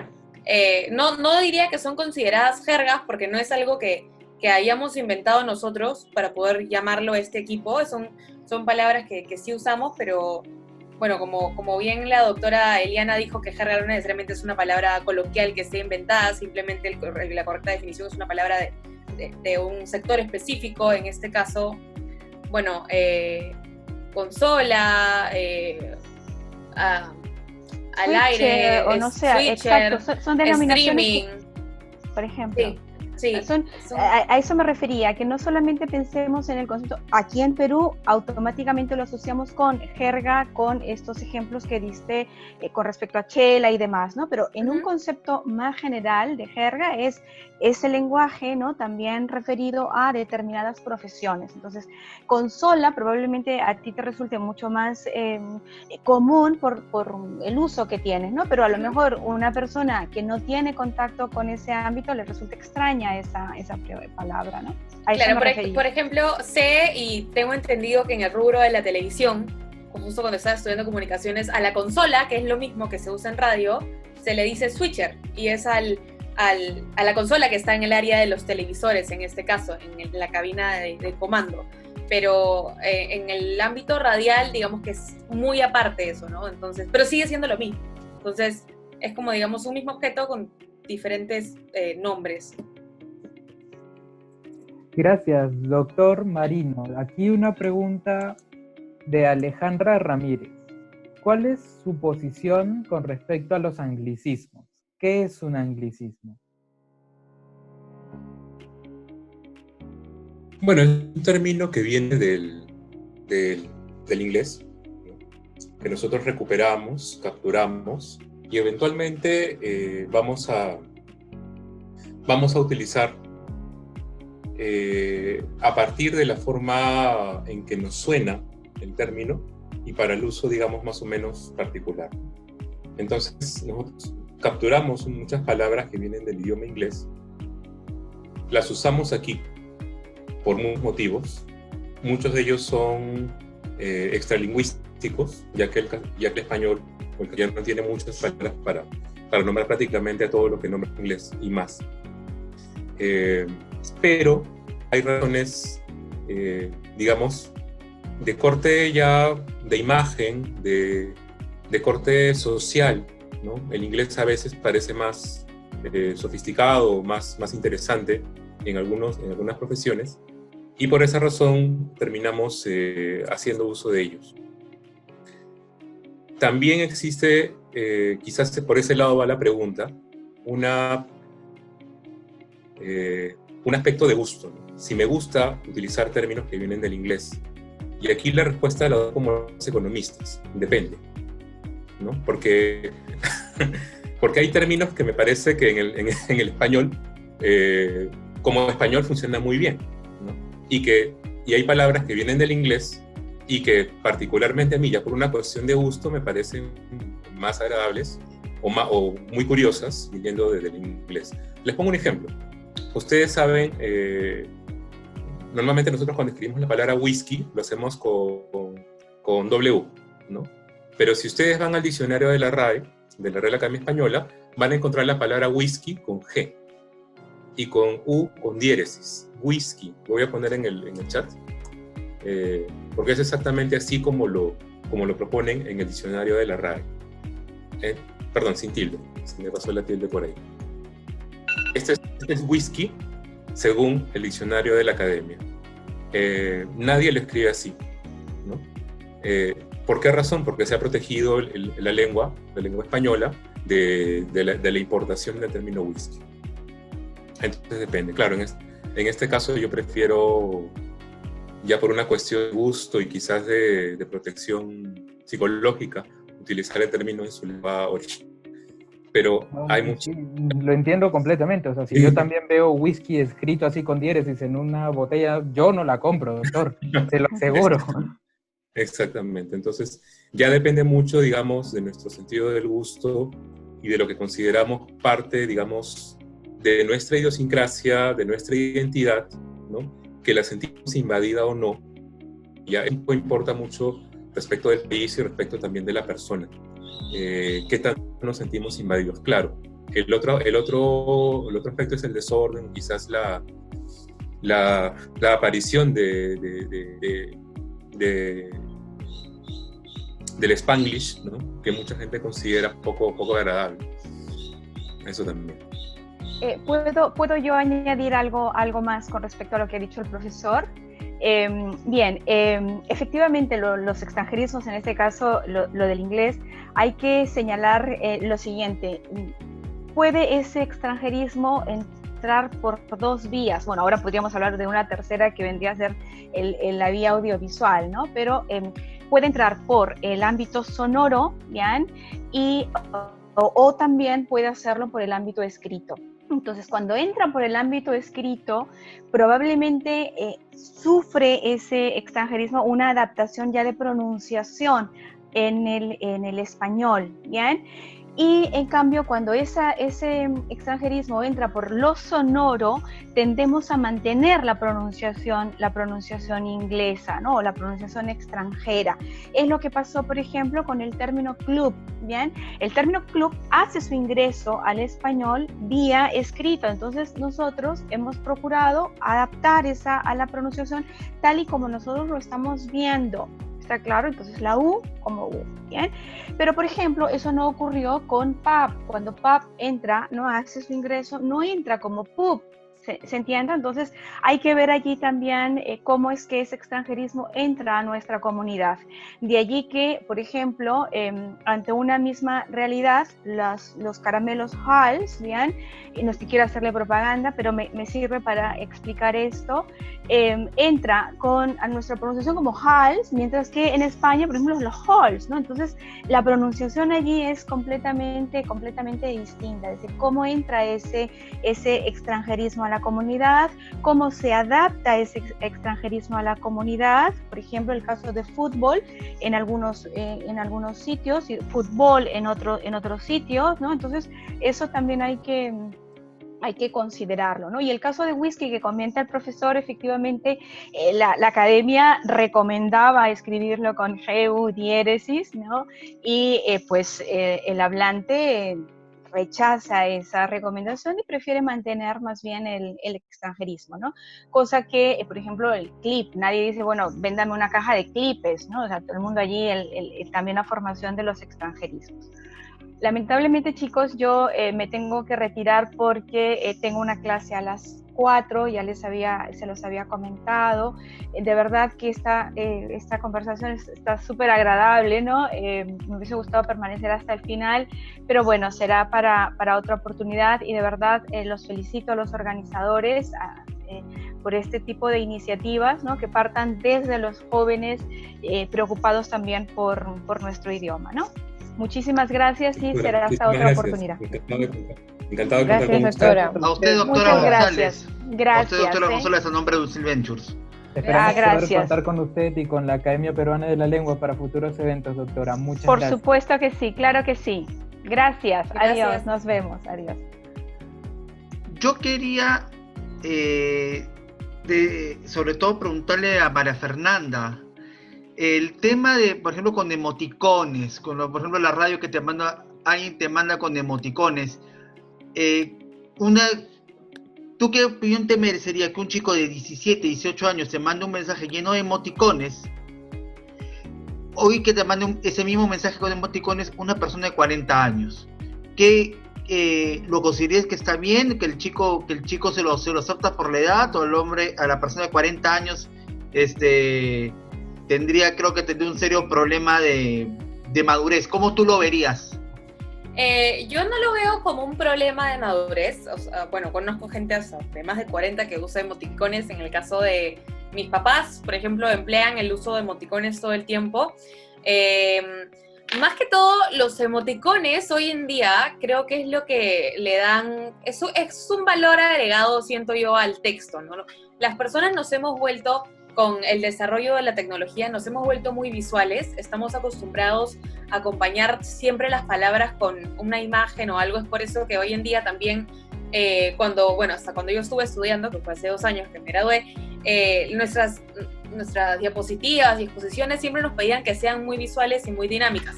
no diría que son consideradas jergas porque no es algo que hayamos inventado nosotros para poder llamarlo este equipo, son palabras que sí usamos, pero bueno, como bien la doctora Eliana dijo que jerga no necesariamente es una palabra coloquial que esté inventada, simplemente la correcta definición es una palabra de un sector específico, en este caso, bueno, consola, al Switcher, aire, o no sé, switcher, exacto, son denominaciones, streaming, por ejemplo. sí. Sí, a eso me refería, que no solamente pensemos en el concepto, aquí en Perú automáticamente lo asociamos con jerga, con estos ejemplos que diste con respecto a chela y demás, ¿no? Pero en un concepto más general de jerga es ese lenguaje, ¿no? También referido a determinadas profesiones. Entonces, consola probablemente a ti te resulte mucho más común por el uso que tienes, ¿no? Pero a lo mejor una persona que no tiene contacto con ese ámbito le resulta extraña esa palabra, ¿no? Claro, por ejemplo, sé y tengo entendido que en el rubro de la televisión, justo cuando estaba estudiando comunicaciones, a la consola, que es lo mismo que se usa en radio, se le dice switcher, y es a la consola que está en el área de los televisores, en este caso, en la cabina de comando. Pero en el ámbito radial, digamos que es muy aparte eso, ¿no? Entonces, pero sigue siendo lo mismo. Entonces, es como, digamos, un mismo objeto con diferentes nombres. Gracias, doctor Marino. Aquí una pregunta de Alejandra Ramírez. ¿Cuál es su posición con respecto a los anglicismos? ¿Qué es un anglicismo? Bueno, es un término que viene del inglés, ¿no? Que nosotros recuperamos, capturamos y eventualmente vamos a utilizar a partir de la forma en que nos suena el término y para el uso, digamos, más o menos particular. Entonces, nosotros capturamos muchas palabras que vienen del idioma inglés, las usamos aquí por muchos motivos. Muchos de ellos son extralingüísticos, ya que el español o el castellano tiene muchas palabras para nombrar prácticamente a todo lo que nombra inglés y más. Pero hay razones, digamos, de corte ya de imagen, de corte social, ¿no? El inglés a veces parece más sofisticado, más interesante en algunas profesiones, y por esa razón terminamos haciendo uso de ellos. También existe, quizás por ese lado va la pregunta, un aspecto de gusto, ¿no? Si me gusta utilizar términos que vienen del inglés. Y aquí la respuesta la doy como los economistas, depende, ¿no? Porque hay términos que me parece que en el español, como español funciona muy bien, ¿no? Y hay palabras que vienen del inglés y que particularmente a mí, ya por una cuestión de gusto, me parecen más agradables o muy curiosas viniendo del inglés. Les pongo un ejemplo. Ustedes saben, normalmente nosotros cuando escribimos la palabra whisky lo hacemos con W, ¿no? Pero si ustedes van al diccionario de la RAE, de la Real Academia Española, van a encontrar la palabra whisky con G y con U con diéresis. Whisky. Lo voy a poner en el chat, porque es exactamente así como lo proponen en el diccionario de la RAE. Perdón, sin tilde. Se me pasó la tilde por ahí. Este es whisky, según el diccionario de la Academia. Nadie lo escribe así, ¿no? ¿Por qué razón? Porque se ha protegido la lengua española de la importación del término whisky. Entonces depende. Claro, en este caso yo prefiero, ya por una cuestión de gusto y quizás de protección psicológica, utilizar el término en su lengua original. Pero hay mucho... Lo entiendo completamente. O sea, si yo también veo whisky escrito así con diéresis en una botella, yo no la compro, doctor. Se lo aseguro. Exactamente. Entonces, ya depende mucho, digamos, de nuestro sentido del gusto y de lo que consideramos parte, digamos, de nuestra idiosincrasia, de nuestra identidad, ¿no? Que la sentimos invadida o no. Ya eso importa mucho respecto del país y respecto también de la persona. ¿Qué tanto nos sentimos invadidos? Claro, el otro aspecto es el desorden, quizás la aparición del Spanglish, ¿no? Que mucha gente considera poco agradable. Eso también. ¿Puedo yo añadir algo más con respecto a lo que ha dicho el profesor? Bien, efectivamente los extranjerismos, en este caso lo del inglés, hay que señalar lo siguiente: puede ese extranjerismo entrar por dos vías. Bueno, ahora podríamos hablar de una tercera que vendría a ser la vía audiovisual, ¿no? Pero puede entrar por el ámbito sonoro, ¿bien? O también puede hacerlo por el ámbito escrito. Entonces, cuando entran por el ámbito escrito, probablemente sufre ese extranjerismo una adaptación ya de pronunciación en el español, ¿bien? Y en cambio, cuando ese extranjerismo entra por lo sonoro, tendemos a mantener la pronunciación inglesa, ¿no? O la pronunciación extranjera. Es lo que pasó, por ejemplo, con el término club, ¿bien? El término club hace su ingreso al español vía escrito. Entonces, nosotros hemos procurado adaptar a la pronunciación tal y como nosotros lo estamos viendo. ¿Está claro? Entonces la U como U, ¿bien? Pero, por ejemplo, eso no ocurrió con pub. Cuando pub entra, no hace su ingreso, no entra como pub. ¿Se entiende? Entonces hay que ver allí también cómo es que ese extranjerismo entra a nuestra comunidad. De allí que, por ejemplo, ante una misma realidad, los caramelos Halls, ¿bien? Y no es que quiera hacerle propaganda, pero me sirve para explicar esto. Entra a nuestra pronunciación como Halls, mientras que en España, por ejemplo, los Halls, ¿no? Entonces la pronunciación allí es completamente distinta. Es decir, cómo entra ese extranjerismo a la comunidad, cómo se adapta ese extranjerismo a la comunidad. Por ejemplo, el caso de fútbol en algunos sitios y fútbol en otros sitios, ¿no? Entonces eso también hay que considerarlo, ¿no? Y el caso de whisky que comenta el profesor, efectivamente, la academia recomendaba escribirlo con GU diéresis, ¿no? Y pues el hablante rechaza esa recomendación y prefiere mantener más bien el extranjerismo, ¿no? Cosa que, por ejemplo, el clip, nadie dice, bueno, véndame una caja de clipes, ¿no? O sea, todo el mundo allí, también la formación de los extranjerismos. Lamentablemente, chicos, yo me tengo que retirar porque tengo una clase a las 4, ya se los había comentado. De verdad que esta conversación está súper agradable, ¿no? Me hubiese gustado permanecer hasta el final, pero bueno, será para otra oportunidad y de verdad los felicito a los organizadores por este tipo de iniciativas, ¿no? Que partan desde los jóvenes preocupados también por nuestro idioma, ¿no? Muchísimas gracias y será hasta otra oportunidad. Encantado de contar con usted. A usted, doctora González. Gracias. A usted, doctora González, a nombre de Usil Ventures. Esperamos poder contar con usted y con la Academia Peruana de la Lengua para futuros eventos, doctora. Muchas gracias. Por supuesto que sí, claro que sí. Gracias. Adiós, nos vemos. Adiós. Yo quería, sobre todo, preguntarle a María Fernanda, el tema de, por ejemplo, con emoticones, por ejemplo, la radio que alguien te manda con emoticones. ¿Tú qué opinión te merecería que un chico de 17, 18 años te mande un mensaje lleno de emoticones? Hoy que te mande ese mismo mensaje con emoticones una persona de 40 años. ¿Qué lo consideras que está bien? ¿Que el chico se lo acepta por la edad? ¿O el hombre, a la persona de 40 años, creo que tendría un serio problema de madurez. ¿Cómo tú lo verías? Yo no lo veo como un problema de madurez. O sea, bueno, conozco gente hasta de más de 40 que usa emoticones. En el caso de mis papás, por ejemplo, emplean el uso de emoticones todo el tiempo. Más que todo, los emoticones hoy en día creo que es lo que le dan, eso es un valor agregado, siento yo, al texto, ¿no? Las personas nos hemos vuelto, con el desarrollo de la tecnología, nos hemos vuelto muy visuales, estamos acostumbrados a acompañar siempre las palabras con una imagen o algo. Es por eso que hoy en día también, hasta cuando yo estuve estudiando, que fue hace 2 años que me gradué, nuestras diapositivas y exposiciones siempre nos pedían que sean muy visuales y muy dinámicas.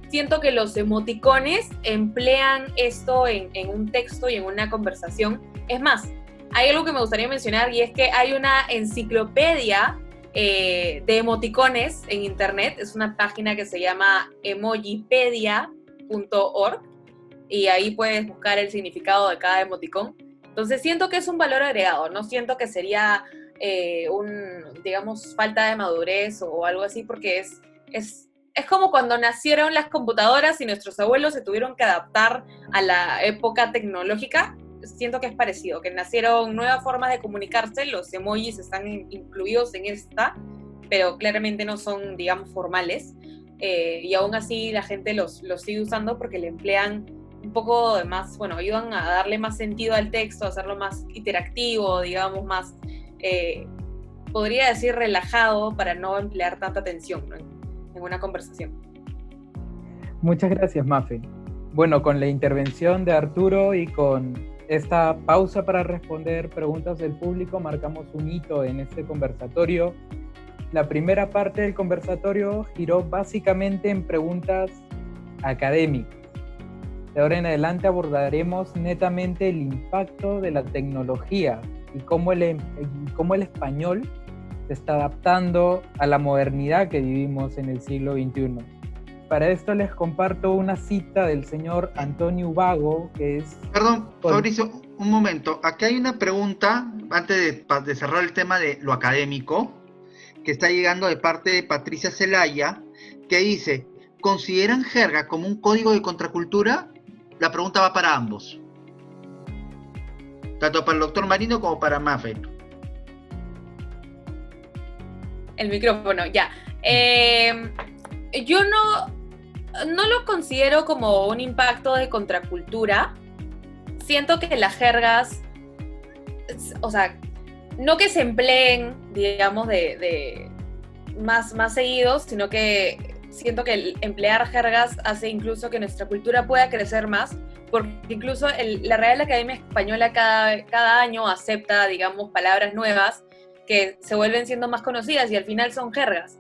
Siento que los emoticones emplean esto en un texto y en una conversación. Es más, hay algo que me gustaría mencionar, y es que hay una enciclopedia de emoticones en internet. Es una página que se llama emojipedia.org y ahí puedes buscar el significado de cada emoticón. Entonces siento que es un valor agregado, no siento que sería digamos, falta de madurez o algo así, porque es como cuando nacieron las computadoras y nuestros abuelos se tuvieron que adaptar a la época tecnológica. Siento que es parecido, que nacieron nuevas formas de comunicarse, los emojis están incluidos en esta, pero claramente no son, digamos, formales, y aún así la gente los sigue usando porque le emplean un poco de más, bueno, ayudan a darle más sentido al texto, a hacerlo más interactivo, digamos, más, podría decir, relajado, para no emplear tanta tensión, ¿no?, en una conversación. Muchas gracias, Mafe. Bueno, con la intervención de Arturo y con esta pausa para responder preguntas del público, marcamos un hito en este conversatorio. La primera parte del conversatorio giró básicamente en preguntas académicas. De ahora en adelante abordaremos netamente el impacto de la tecnología y cómo el español se está adaptando a la modernidad que vivimos en el siglo XXI. Para esto les comparto una cita del señor Antonio Ubago, que es... Perdón, Fabricio, un momento. Aquí hay una pregunta, antes de cerrar el tema de lo académico, que está llegando de parte de Patricia Zelaya, que dice: ¿consideran jerga como un código de contracultura? La pregunta va para ambos, tanto para el doctor Marino como para Mafe. El micrófono, ya. Yo no lo considero como un impacto de contracultura. Siento que las jergas, o sea, no que se empleen, digamos, de más seguidos, sino que siento que el emplear jergas hace incluso que nuestra cultura pueda crecer más, porque incluso la Real Academia Española cada año acepta, digamos, palabras nuevas que se vuelven siendo más conocidas y al final son jergas.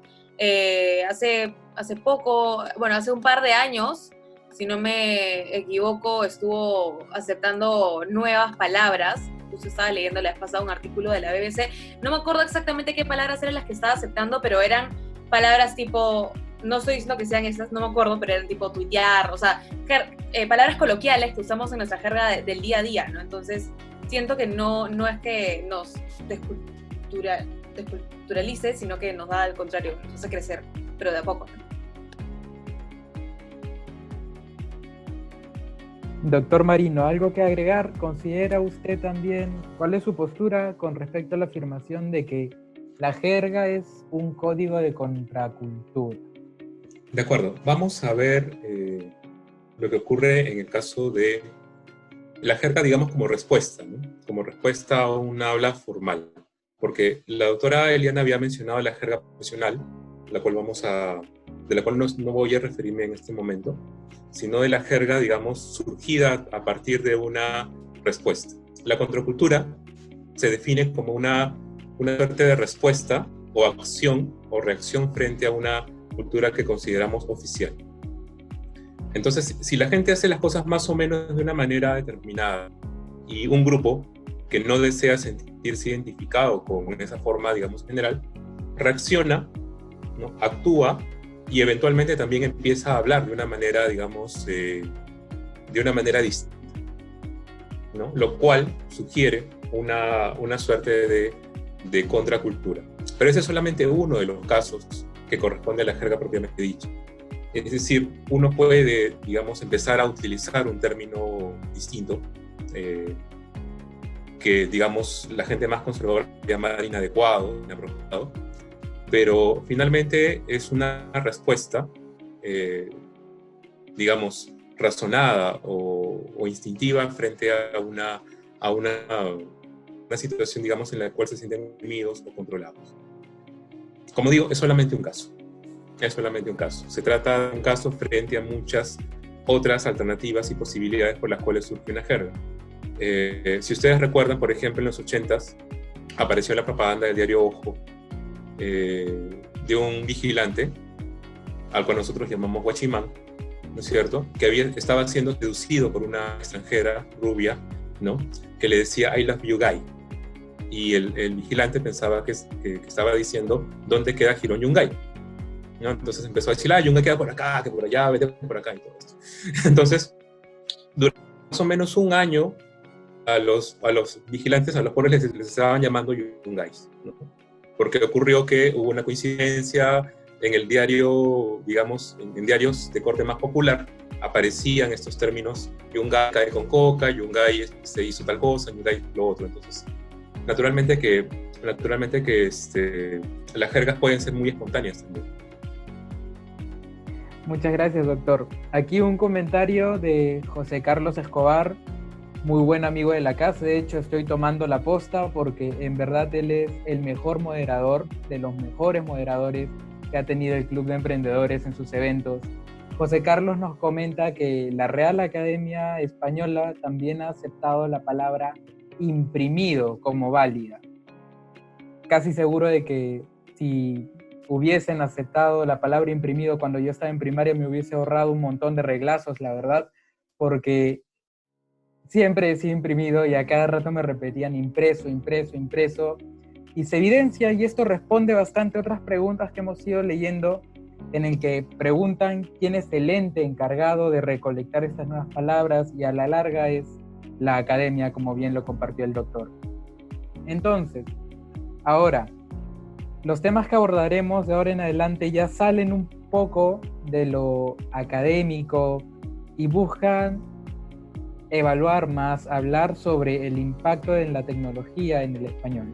Hace poco, bueno, hace un par de años, si no me equivoco, estuvo aceptando nuevas palabras. Justo estaba leyendo la vez pasada un artículo de la BBC. No me acuerdo exactamente qué palabras eran las que estaba aceptando, pero eran palabras tipo, no estoy diciendo que sean esas, no me acuerdo, pero eran tipo tuitear, o sea, palabras coloquiales que usamos en nuestra jerga del día a día, ¿no? Entonces, siento que no es que nos desculturalice, sino que nos da, al contrario, nos hace crecer, pero de a poco, ¿no? Doctor Marino, ¿algo que agregar? ¿Considera usted también, cuál es su postura con respecto a la afirmación de que la jerga es un código de contracultura? De acuerdo, vamos a ver lo que ocurre en el caso de la jerga, digamos, como respuesta, ¿no? Como respuesta a un habla formal. Porque la doctora Eliana había mencionado la jerga profesional, de la cual no voy a referirme en este momento, sino de la jerga, digamos, surgida a partir de una respuesta. La contracultura se define como una suerte de respuesta o acción o reacción frente a una cultura que consideramos oficial. Entonces, si la gente hace las cosas más o menos de una manera determinada y un grupo que no desea sentirse identificado con esa forma, digamos, general, reacciona, ¿no?, actúa y eventualmente también empieza a hablar de una manera, digamos, de una manera distinta, ¿no? Lo cual sugiere una suerte de contracultura. Pero ese es solamente uno de los casos que corresponde a la jerga propiamente dicha. Es decir, uno puede, digamos, empezar a utilizar un término distinto, que, digamos, la gente más conservadora llama inadecuado, inapropiado, pero finalmente es una respuesta, digamos, razonada o instintiva frente a una situación, digamos, en la cual se sienten oprimidos o controlados. Como digo, es solamente un caso. Es solamente un caso. Se trata de un caso frente a muchas otras alternativas y posibilidades por las cuales surge una jerga. Si ustedes recuerdan, por ejemplo, en los 80s apareció la propaganda del diario Ojo de un vigilante, al cual nosotros llamamos guachimán, ¿no es cierto?, que estaba siendo seducido por una extranjera rubia, ¿no?, que le decía I love you guy, y el vigilante pensaba que estaba diciendo ¿dónde queda Girón Yungay?, ¿no? Entonces empezó a decir, Yungay queda por acá, que por allá, vete por acá y todo esto. Entonces, durante más o menos un año a los vigilantes, a los pobres les estaban llamando Yungays, ¿no?, porque ocurrió que hubo una coincidencia en el diario, digamos, en diarios de corte más popular, aparecían estos términos: Yungay cae con coca, Yungay se hizo tal cosa, Yungay lo otro. Entonces, naturalmente que las jergas pueden ser muy espontáneas también. Muchas gracias, doctor. Aquí un comentario de José Carlos Escobar, muy buen amigo de la casa. De hecho, estoy tomando la posta porque en verdad él es el mejor moderador, de los mejores moderadores que ha tenido el Club de Emprendedores en sus eventos. José Carlos nos comenta que la Real Academia Española también ha aceptado la palabra imprimido como válida. Casi seguro de que si hubiesen aceptado la palabra imprimido cuando yo estaba en primaria me hubiese ahorrado un montón de reglazos, la verdad, porque siempre he sido imprimido y a cada rato me repetían impreso, impreso, impreso. Y se evidencia, y esto responde bastante a otras preguntas que hemos ido leyendo, en el que preguntan quién es el ente encargado de recolectar estas nuevas palabras, y a la larga es la academia, como bien lo compartió el doctor. Entonces, ahora, los temas que abordaremos de ahora en adelante ya salen un poco de lo académico y buscan evaluar más, hablar sobre el impacto de la tecnología en el español.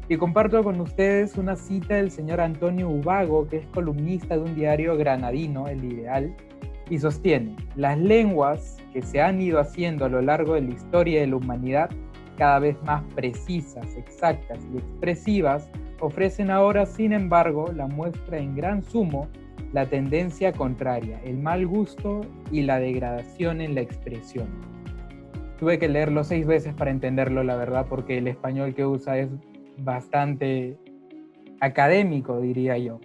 Y comparto con ustedes una cita del señor Antonio Ubago, que es columnista de un diario granadino, El Ideal, y sostiene: las lenguas que se han ido haciendo a lo largo de la historia de la humanidad, cada vez más precisas, exactas y expresivas, ofrecen ahora, sin embargo, la muestra en gran sumo la tendencia contraria, el mal gusto y la degradación en la expresión. Tuve que leerlo 6 veces para entenderlo, la verdad, porque el español que usa es bastante académico, diría yo.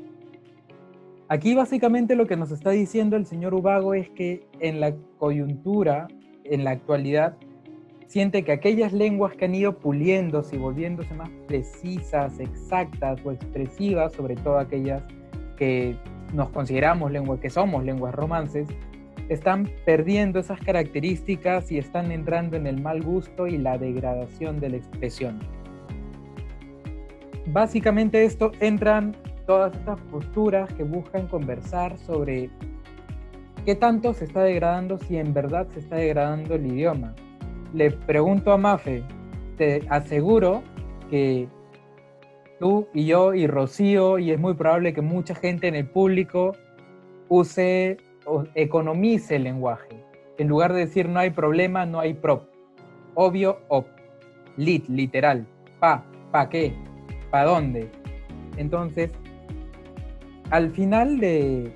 Aquí básicamente lo que nos está diciendo el señor Ubago es que en la coyuntura, en la actualidad, siente que aquellas lenguas que han ido puliéndose y volviéndose más precisas, exactas o expresivas, sobre todo aquellas que nos consideramos lenguas, que somos lenguas romances, están perdiendo esas características y están entrando en el mal gusto y la degradación de la expresión. Básicamente esto entran todas estas posturas que buscan conversar sobre qué tanto se está degradando, si en verdad se está degradando el idioma. Le pregunto a Mafe, te aseguro que tú y yo y Rocío, y es muy probable que mucha gente en el público use o economice el lenguaje. En lugar de decir no hay problema, no hay prop. Obvio, op. Lit, literal. Pa qué, pa dónde. Entonces, al final de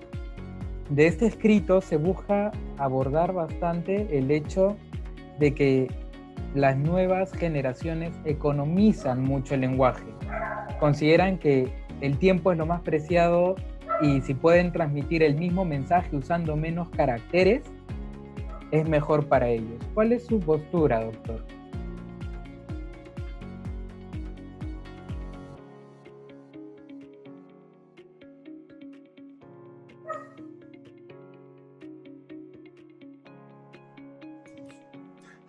este escrito se busca abordar bastante el hecho de que las nuevas generaciones economizan mucho el lenguaje. Consideran que el tiempo es lo más preciado y si pueden transmitir el mismo mensaje usando menos caracteres, es mejor para ellos. ¿Cuál es su postura, doctor?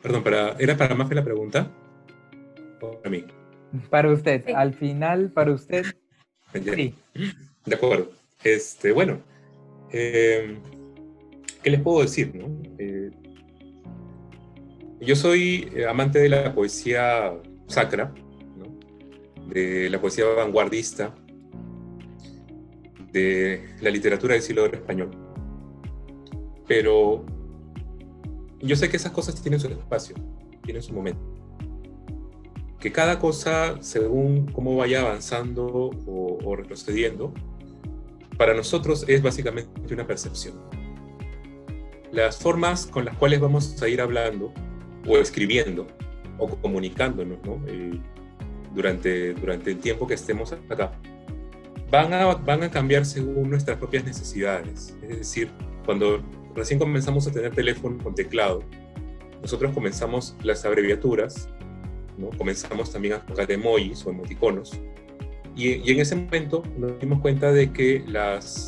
Perdón, ¿era para Mafe la pregunta? ¿O para mí? Para usted, Sí. al final, para usted, Ya. sí. De acuerdo. Bueno, ¿qué les puedo decir, no? Yo soy amante de la poesía sacra, ¿no? De la poesía vanguardista, de la literatura del siglo de oro español. Pero yo sé que esas cosas tienen su espacio, tienen su momento. Que cada cosa, según cómo vaya avanzando o retrocediendo, para nosotros es básicamente una percepción. Las formas con las cuales vamos a ir hablando o escribiendo o comunicándonos, ¿no? durante el tiempo que estemos acá, van a cambiar según nuestras propias necesidades. Es decir, cuando recién comenzamos a tener teléfono con teclado, nosotros comenzamos las abreviaturas, ¿no? Comenzamos también a tocar emojis o emoticonos, y en ese momento nos dimos cuenta de que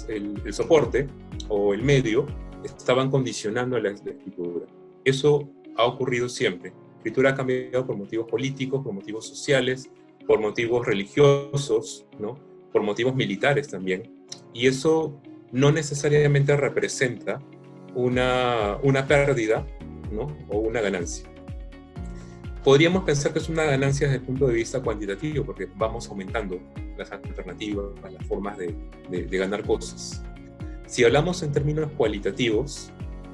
el soporte o el medio estaban condicionando la escritura. Eso ha ocurrido siempre. La escritura ha cambiado por motivos políticos, por motivos sociales, por motivos religiosos, ¿no? Por motivos militares también. Y eso no necesariamente representa una pérdida, ¿no? O una ganancia. Podríamos pensar que es una ganancia desde el punto de vista cuantitativo, porque vamos aumentando las alternativas, las formas de ganar cosas. Si hablamos en términos cualitativos,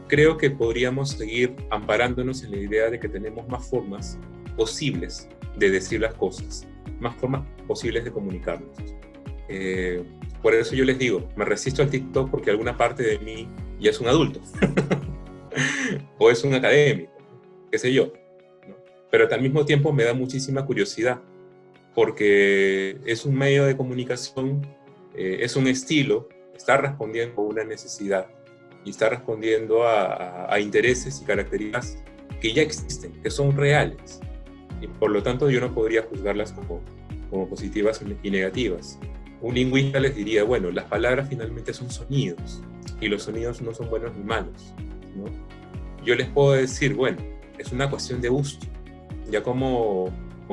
creo que podríamos seguir amparándonos en la idea de que tenemos más formas posibles de decir las cosas, más formas posibles de comunicarnos. Por eso yo les digo, me resisto al TikTok porque alguna parte de mí ya es un adulto, o es un académico, qué sé yo. Pero al mismo tiempo me da muchísima curiosidad, porque es un medio de comunicación, es un estilo, está respondiendo a una necesidad y está respondiendo a intereses y características que ya existen, que son reales. Y por lo tanto yo no podría juzgarlas como positivas y negativas. Un lingüista les diría, bueno, las palabras finalmente son sonidos, y los sonidos no son buenos ni malos, ¿no? Yo les puedo decir, bueno, es una cuestión de gusto. Ya como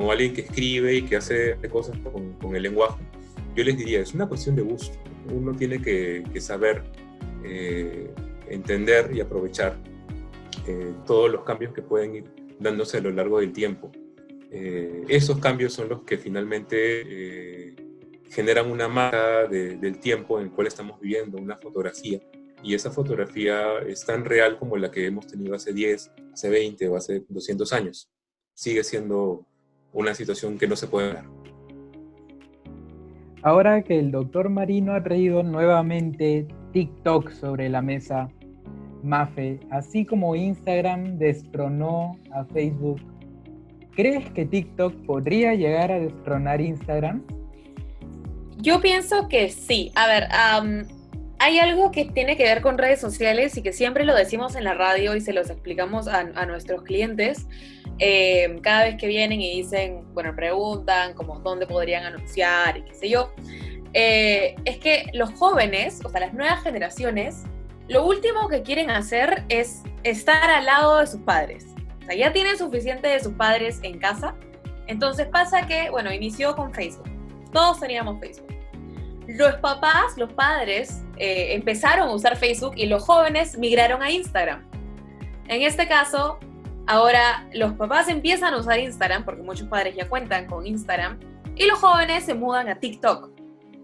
alguien que escribe y que hace cosas con el lenguaje, yo les diría, es una cuestión de gusto. Uno tiene que saber entender y aprovechar todos los cambios que pueden ir dándose a lo largo del tiempo. Esos cambios son los que finalmente generan una marca del tiempo en el cual estamos viviendo, una fotografía. Y esa fotografía es tan real como la que hemos tenido hace 10, hace 20 o hace 200 años. Sigue siendo una situación que no se puede ver. Ahora que el doctor Marino ha traído nuevamente TikTok sobre la mesa, Mafe, así como Instagram destronó a Facebook, ¿crees que TikTok podría llegar a destronar Instagram? Yo pienso que sí. A ver, hay algo que tiene que ver con redes sociales y que siempre lo decimos en la radio y se los explicamos a nuestros clientes. Cada vez que vienen y dicen, bueno, preguntan como dónde podrían anunciar y qué sé yo, es que los jóvenes, o sea, las nuevas generaciones, lo último que quieren hacer es estar al lado de sus padres. O sea, ya tienen suficiente de sus padres en casa. Entonces pasa que, bueno, inició con Facebook. Todos teníamos Facebook. Los papás, los padres, empezaron a usar Facebook y los jóvenes migraron a Instagram. En este caso, ahora los papás empiezan a usar Instagram, porque muchos padres ya cuentan con Instagram, y los jóvenes se mudan a TikTok.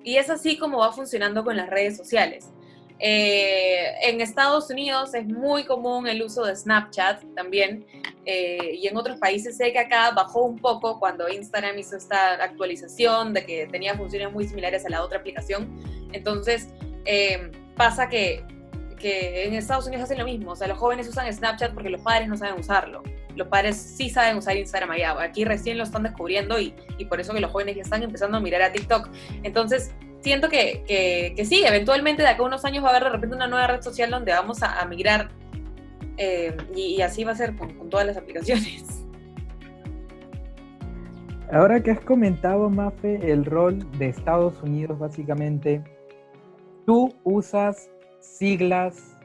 Y es así como va funcionando con las redes sociales. En Estados Unidos es muy común el uso de Snapchat también, y en otros países sé que acá bajó un poco cuando Instagram hizo esta actualización de que tenía funciones muy similares a la otra aplicación. Entonces pasa que en Estados Unidos hacen lo mismo. O sea, los jóvenes usan Snapchat porque los padres no saben usarlo. Los padres sí saben usar Instagram allá. Aquí recién lo están descubriendo y por eso que los jóvenes ya están empezando a mirar a TikTok. Entonces siento que sí, eventualmente de acá a unos años va a haber de repente una nueva red social donde vamos a migrar, y así va a ser con todas las aplicaciones. Ahora que has comentado, Mafe, el rol de Estados Unidos básicamente, ¿tú usas siglas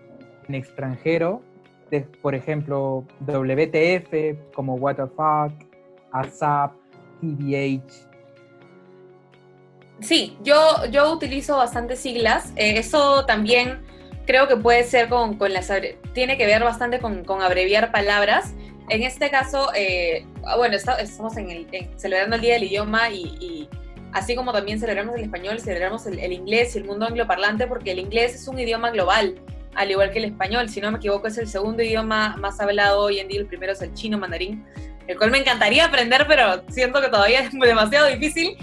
en extranjero? Por ejemplo, WTF, como What the fuck, ASAP, TBH. Sí, yo utilizo bastantes siglas. Eso también creo que puede ser tiene que ver bastante con abreviar palabras. En este caso, bueno, estamos celebrando el Día del Idioma y así como también celebramos el español, celebramos el inglés y el mundo angloparlante, porque el inglés es un idioma global, al igual que el español. Si no me equivoco, es el segundo idioma más hablado hoy en día. El primero es el chino mandarín, el cual me encantaría aprender, pero siento que todavía es demasiado difícil.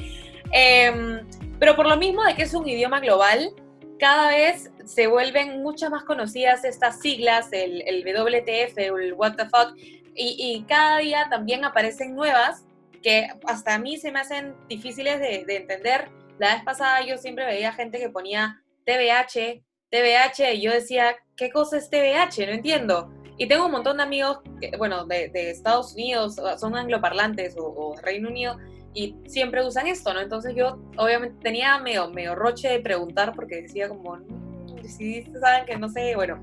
Pero por lo mismo de que es un idioma global, cada vez se vuelven muchas más conocidas estas siglas, el WTF, el What the fuck, y cada día también aparecen nuevas que hasta a mí se me hacen difíciles de entender. La vez pasada yo siempre veía gente que ponía TBH, y yo decía, ¿qué cosa es TBH? No entiendo. Y tengo un montón de amigos, de Estados Unidos, son angloparlantes o Reino Unido, y siempre usan esto, ¿no? Entonces yo obviamente tenía medio roche de preguntar, porque decía como, si saben que no sé, bueno.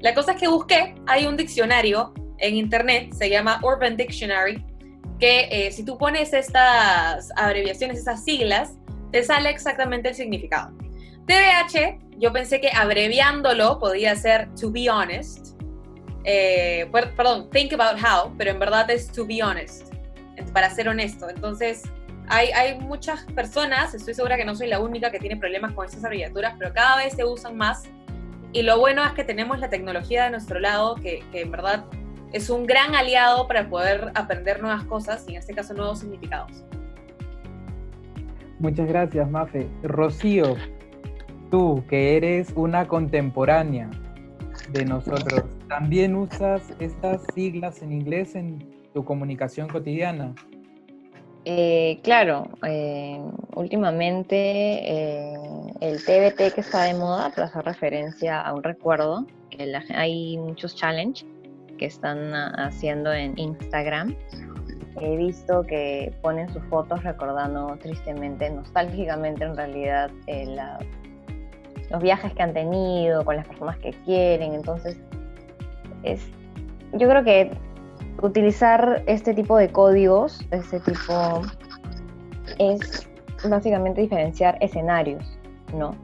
La cosa es que busqué, hay un diccionario en internet, se llama Urban Dictionary, que si tú pones estas abreviaciones, esas siglas, te sale exactamente el significado. TDAH, yo pensé que abreviándolo podía ser to be honest, perdón, think about how, pero en verdad es to be honest, para ser honesto. Entonces, hay muchas personas, estoy segura que no soy la única que tiene problemas con esas abreviaturas, pero cada vez se usan más, y lo bueno es que tenemos la tecnología de nuestro lado, que en verdad es un gran aliado para poder aprender nuevas cosas, y en este caso nuevos significados. Muchas gracias, Mafe. Rocío, tú que eres una contemporánea de nosotros, ¿también usas estas siglas en inglés en tu comunicación cotidiana? Claro, últimamente el TBT que está de moda, para hacer referencia a un recuerdo, que hay muchos challenges que están haciendo en Instagram. He visto que ponen sus fotos recordando tristemente, nostálgicamente en realidad, los viajes que han tenido con las personas que quieren. Entonces, yo creo que utilizar este tipo de códigos, es básicamente diferenciar escenarios, ¿no?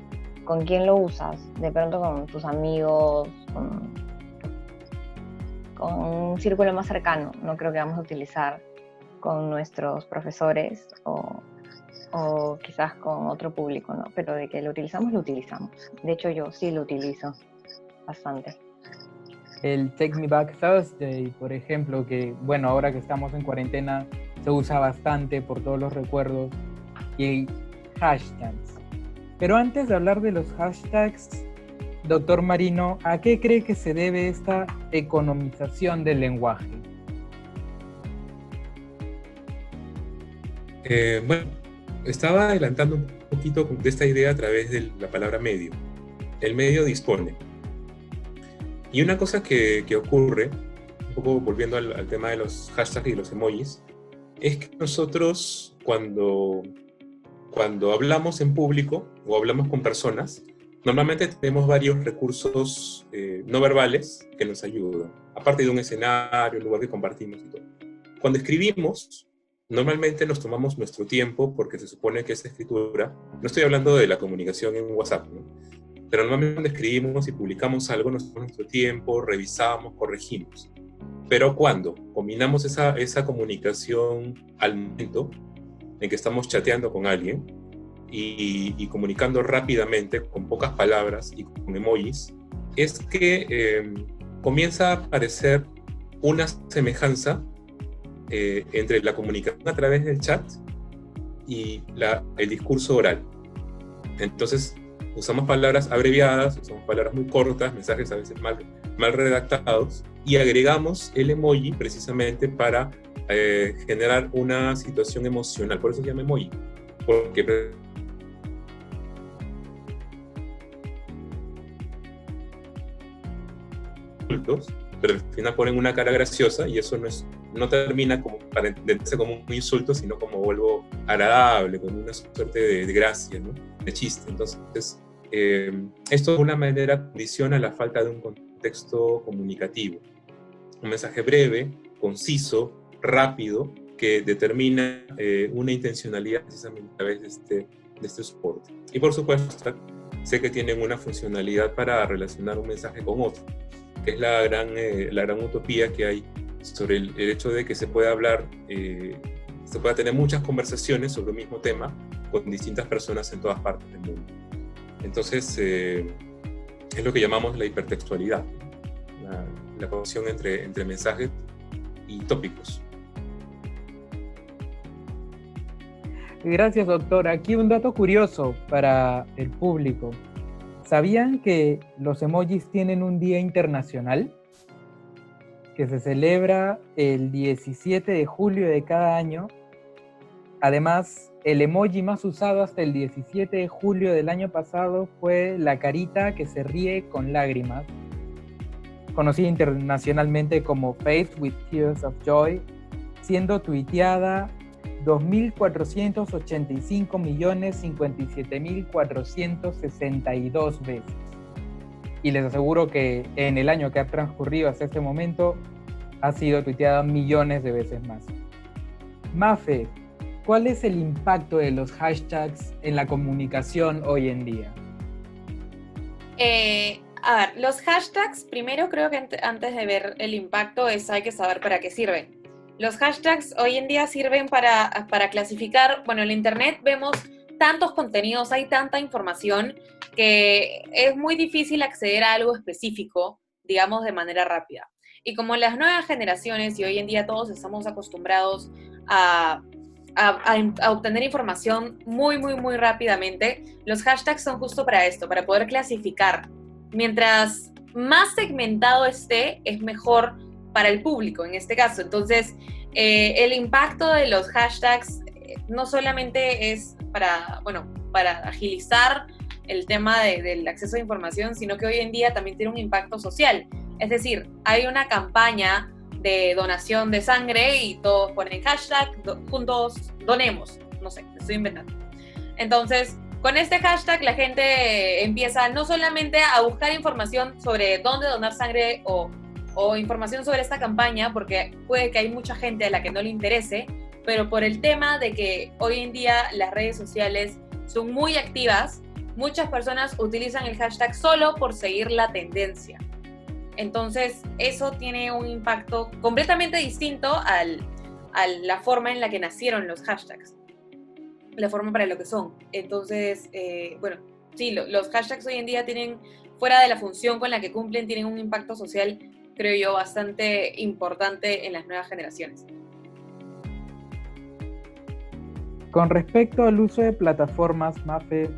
¿Con quién lo usas? De pronto con tus amigos, con un círculo más cercano. No creo que vamos a utilizar con nuestros profesores o quizás con otro público, ¿no? Pero de que lo utilizamos, lo utilizamos. De hecho, yo sí lo utilizo bastante. El Take Me Back Thursday, por ejemplo, que, bueno, ahora que estamos en cuarentena, se usa bastante por todos los recuerdos, y hashtags. Pero antes de hablar de los hashtags, doctor Marino, ¿a qué cree que se debe esta economización del lenguaje? Bueno, estaba adelantando un poquito de esta idea a través de la palabra medio. El medio dispone. Y una cosa que ocurre, un poco volviendo al tema de los hashtags y los emojis, es que nosotros cuando hablamos en público o hablamos con personas, normalmente tenemos varios recursos no verbales que nos ayudan, aparte de un escenario, un lugar que compartimos y todo. Cuando escribimos, normalmente nos tomamos nuestro tiempo, porque se supone que esa escritura, no estoy hablando de la comunicación en WhatsApp, ¿no? Pero normalmente cuando escribimos y publicamos algo, nos tomamos nuestro tiempo, revisamos, corregimos. Pero cuando combinamos esa comunicación al momento en que estamos chateando con alguien y comunicando rápidamente, con pocas palabras y con emojis, es que comienza a aparecer una semejanza entre la comunicación a través del chat y el discurso oral. Entonces, usamos palabras abreviadas, usamos palabras muy cortas, mensajes a veces mal redactados, y agregamos el emoji precisamente para generar una situación emocional. Por eso se llama emoji, porque pero al final ponen una cara graciosa, y eso no termina como para entenderse como un insulto, sino como algo agradable, como una suerte de gracia, ¿no? De chiste. Entonces, esto de alguna manera condiciona la falta de un contexto comunicativo. Un mensaje breve, conciso, rápido, que determina una intencionalidad precisamente a través de este soporte. Y por supuesto, sé que tienen una funcionalidad para relacionar un mensaje con otro, que es la gran utopía que hay sobre el hecho de que se pueda hablar, se pueda tener muchas conversaciones sobre un mismo tema con distintas personas en todas partes del mundo. Entonces, es lo que llamamos la hipertextualidad, la conexión entre mensajes y tópicos. Gracias, doctor. Aquí un dato curioso para el público. ¿Sabían que los emojis tienen un día internacional? Que se celebra el 17 de julio de cada año. Además, el emoji más usado hasta el 17 de julio del año pasado fue la carita que se ríe con lágrimas, conocida internacionalmente como Face with Tears of Joy, siendo tuiteada 2.455.057.462 veces. Y les aseguro que en el año que ha transcurrido hasta este momento ha sido tuiteada millones de veces más. Mafe, ¿cuál es el impacto de los hashtags en la comunicación hoy en día? A ver, los hashtags, primero creo que antes de ver el impacto hay que saber para qué sirven. Los hashtags hoy en día sirven para clasificar, bueno, en la internet vemos tantos contenidos, hay tanta información que es muy difícil acceder a algo específico, digamos, de manera rápida. Y como las nuevas generaciones y hoy en día todos estamos acostumbrados a obtener información muy, muy, muy rápidamente, los hashtags son justo para esto, para poder clasificar. Mientras más segmentado esté, es mejor para el público en este caso. Entonces, el impacto de los hashtags no solamente es para agilizar el tema del acceso a información, sino que hoy en día también tiene un impacto social. Es decir, hay una campaña de donación de sangre y todos ponen hashtag, juntos donemos, no sé, estoy inventando. Entonces, con este hashtag la gente empieza no solamente a buscar información sobre dónde donar sangre o información sobre esta campaña, porque puede que hay mucha gente a la que no le interese, pero por el tema de que hoy en día las redes sociales son muy activas, muchas personas utilizan el hashtag solo por seguir la tendencia. Entonces, eso tiene un impacto completamente distinto a la forma en la que nacieron los hashtags, la forma para lo que son. Entonces, sí, los hashtags hoy en día tienen, fuera de la función con la que cumplen, tienen un impacto social, creo yo, bastante importante en las nuevas generaciones. Con respecto al uso de plataformas, Mafe,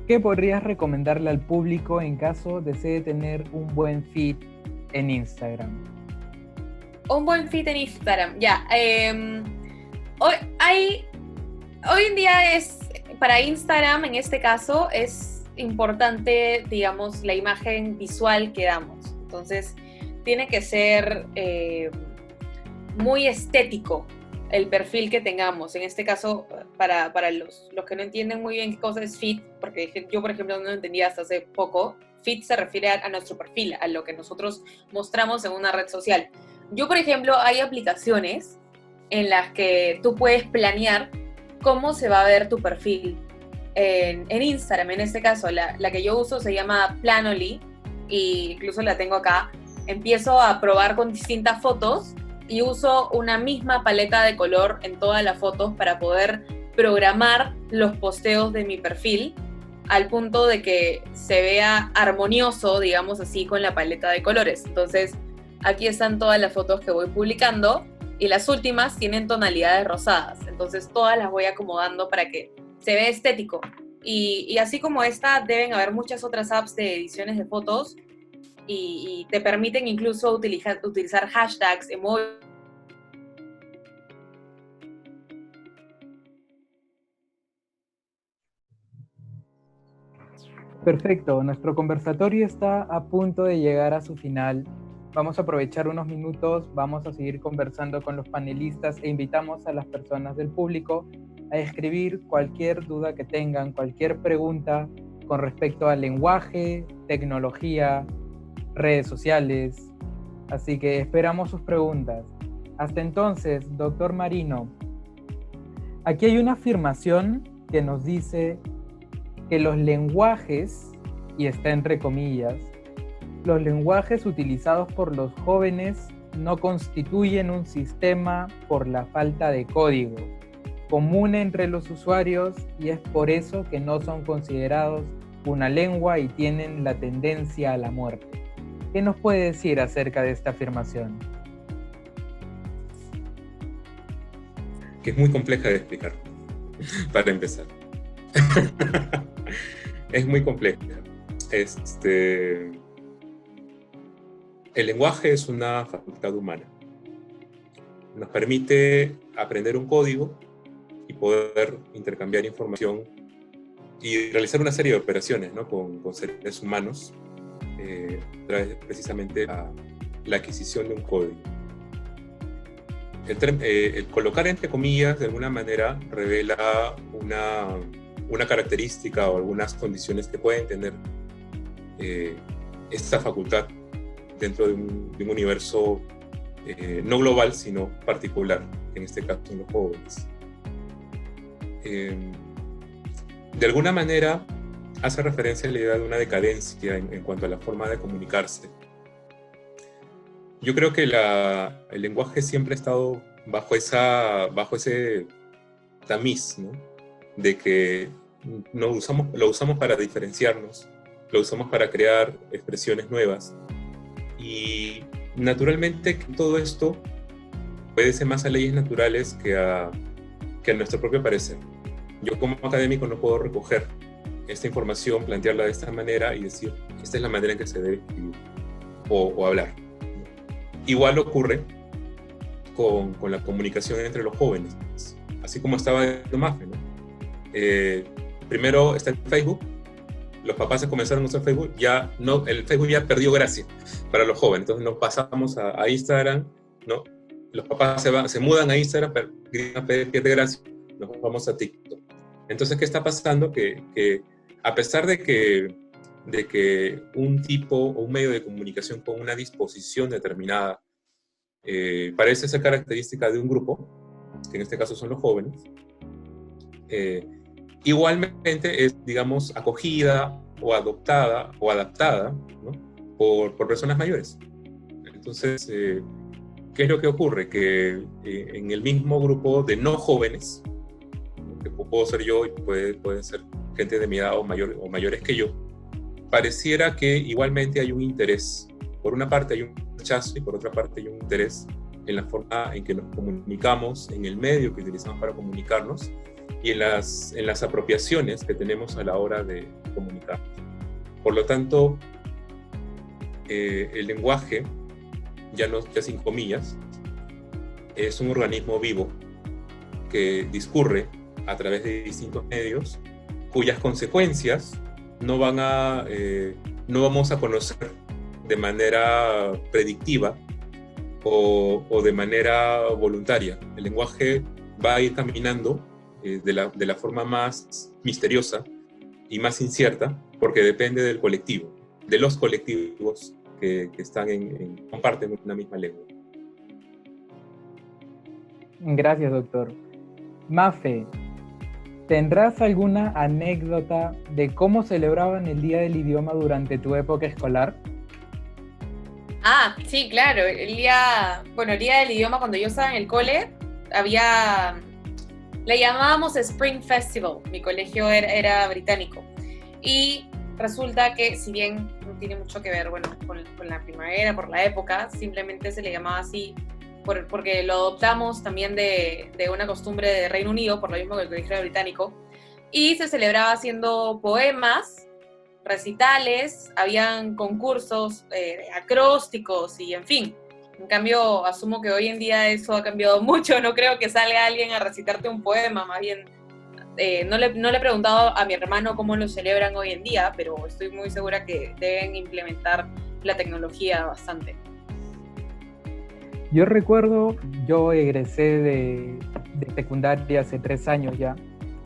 ¿qué podrías recomendarle al público en caso desee tener un buen feed en Instagram? Un buen feed en Instagram, ya. Hoy en día para Instagram, en este caso, es importante, digamos, la imagen visual que damos. Entonces, tiene que ser muy estético el perfil que tengamos. En este caso, para los que no entienden muy bien qué cosa es feed, porque yo, por ejemplo, no lo entendía hasta hace poco, feed se refiere a nuestro perfil, a lo que nosotros mostramos en una red social. Yo, por ejemplo, hay aplicaciones en las que tú puedes planear cómo se va a ver tu perfil en Instagram. En este caso, la que yo uso se llama Planoly, e incluso la tengo acá. Empiezo a probar con distintas fotos y uso una misma paleta de color en todas las fotos para poder programar los posteos de mi perfil al punto de que se vea armonioso, digamos así, con la paleta de colores. Entonces, aquí están todas las fotos que voy publicando y las últimas tienen tonalidades rosadas. Entonces, todas las voy acomodando para que se vea estético. Y así como esta, deben haber muchas otras apps de ediciones de fotos y te permiten incluso utilizar hashtags, emojis. Perfecto, nuestro conversatorio está a punto de llegar a su final. Vamos a aprovechar unos minutos, vamos a seguir conversando con los panelistas e invitamos a las personas del público a escribir cualquier duda que tengan, cualquier pregunta con respecto al lenguaje, tecnología, redes sociales. Así que esperamos sus preguntas. Hasta entonces, doctor Marino, aquí hay una afirmación que nos dice que los lenguajes, y está entre comillas, los lenguajes utilizados por los jóvenes no constituyen un sistema por la falta de código común entre los usuarios, y es por eso que no son considerados una lengua y tienen la tendencia a la muerte. ¿Qué nos puede decir acerca de esta afirmación? Que es muy compleja de explicar, para empezar. Es muy compleja. El lenguaje es una facultad humana. Nos permite aprender un código y poder intercambiar información y realizar una serie de operaciones, ¿no? con seres humanos, precisamente a la adquisición de un código. El colocar entre comillas, de alguna manera, revela una característica o algunas condiciones que pueden tener esta facultad dentro de un universo no global, sino particular, en este caso en los jóvenes. De alguna manera hace referencia a la idea de una decadencia en cuanto a la forma de comunicarse. Yo creo que el lenguaje siempre ha estado bajo ese tamiz, ¿no? De que lo usamos para diferenciarnos, lo usamos para crear expresiones nuevas, y naturalmente todo esto obedece más a leyes naturales que a nuestro propio parecer. Yo como académico no puedo recoger esta información, plantearla de esta manera y decir, esta es la manera en que se debe escribir o hablar. Igual ocurre con la comunicación entre los jóvenes, así como estaba diciendo Mafe, ¿no? Primero está el Facebook, los papás se comenzaron a usar Facebook, el Facebook ya perdió gracia para los jóvenes, entonces nos pasamos a Instagram, ¿no? Los papás se mudan a Instagram, pierde gracia, nos vamos a TikTok. Entonces, ¿qué está pasando? Que a pesar de que un tipo o un medio de comunicación con una disposición determinada parece ser característica de un grupo, que en este caso son los jóvenes, igualmente es, digamos, acogida o adoptada o adaptada, ¿no? por personas mayores. Entonces, ¿qué es lo que ocurre? Que en el mismo grupo de no jóvenes, que puedo ser yo y puede ser gente de mi edad o mayores que yo, pareciera que igualmente hay un interés. Por una parte hay un rechazo y por otra parte hay un interés en la forma en que nos comunicamos, en el medio que utilizamos para comunicarnos y en las apropiaciones que tenemos a la hora de comunicarnos. Por lo tanto, el lenguaje, ya sin comillas, es un organismo vivo que discurre a través de distintos medios, cuyas consecuencias no vamos a conocer de manera predictiva o de manera voluntaria. El lenguaje va a ir caminando de la forma más misteriosa y más incierta, porque depende del colectivo, de los colectivos que comparten una misma lengua. Gracias, doctor. Mafe, ¿tendrás alguna anécdota de cómo celebraban el Día del Idioma durante tu época escolar? Sí, claro. El Día del Idioma, cuando yo estaba en el cole, le llamábamos Spring Festival. Mi colegio era británico. Y resulta que, si bien no tiene mucho que ver, con la primavera, por la época, simplemente se le llamaba así porque lo adoptamos también de una costumbre de Reino Unido, por lo mismo que el colegio era británico, y se celebraba haciendo poemas, recitales, habían concursos, acrósticos y en fin. En cambio, asumo que hoy en día eso ha cambiado mucho, no creo que salga alguien a recitarte un poema, más bien no le he preguntado a mi hermano cómo lo celebran hoy en día, pero estoy muy segura que deben implementar la tecnología bastante. Yo recuerdo, yo egresé de secundaria hace 3 años ya,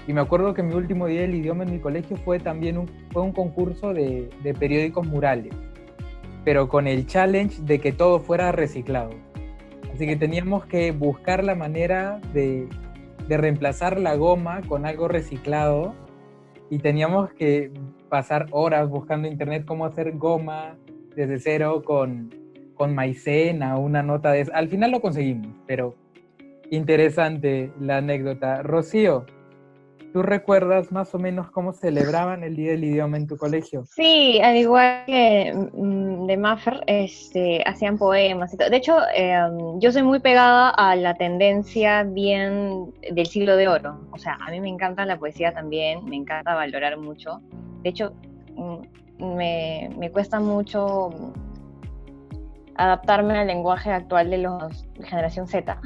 y me acuerdo que mi último día del idioma en mi colegio fue también un concurso de periódicos murales, pero con el challenge de que todo fuera reciclado. Así que teníamos que buscar la manera de de reemplazar la goma con algo reciclado y teníamos que pasar horas buscando en internet cómo hacer goma desde cero con maicena, una nota de... Al final lo conseguimos, pero interesante la anécdota. Rocío, ¿tú recuerdas más o menos cómo celebraban el Día del Idioma en tu colegio? Sí, al igual que de Maffer, hacían poemas y todo. De hecho, yo soy muy pegada a la tendencia bien del siglo de oro. O sea, a mí me encanta la poesía también, me encanta valorar mucho. De hecho, me cuesta mucho adaptarme al lenguaje actual de los generación Z.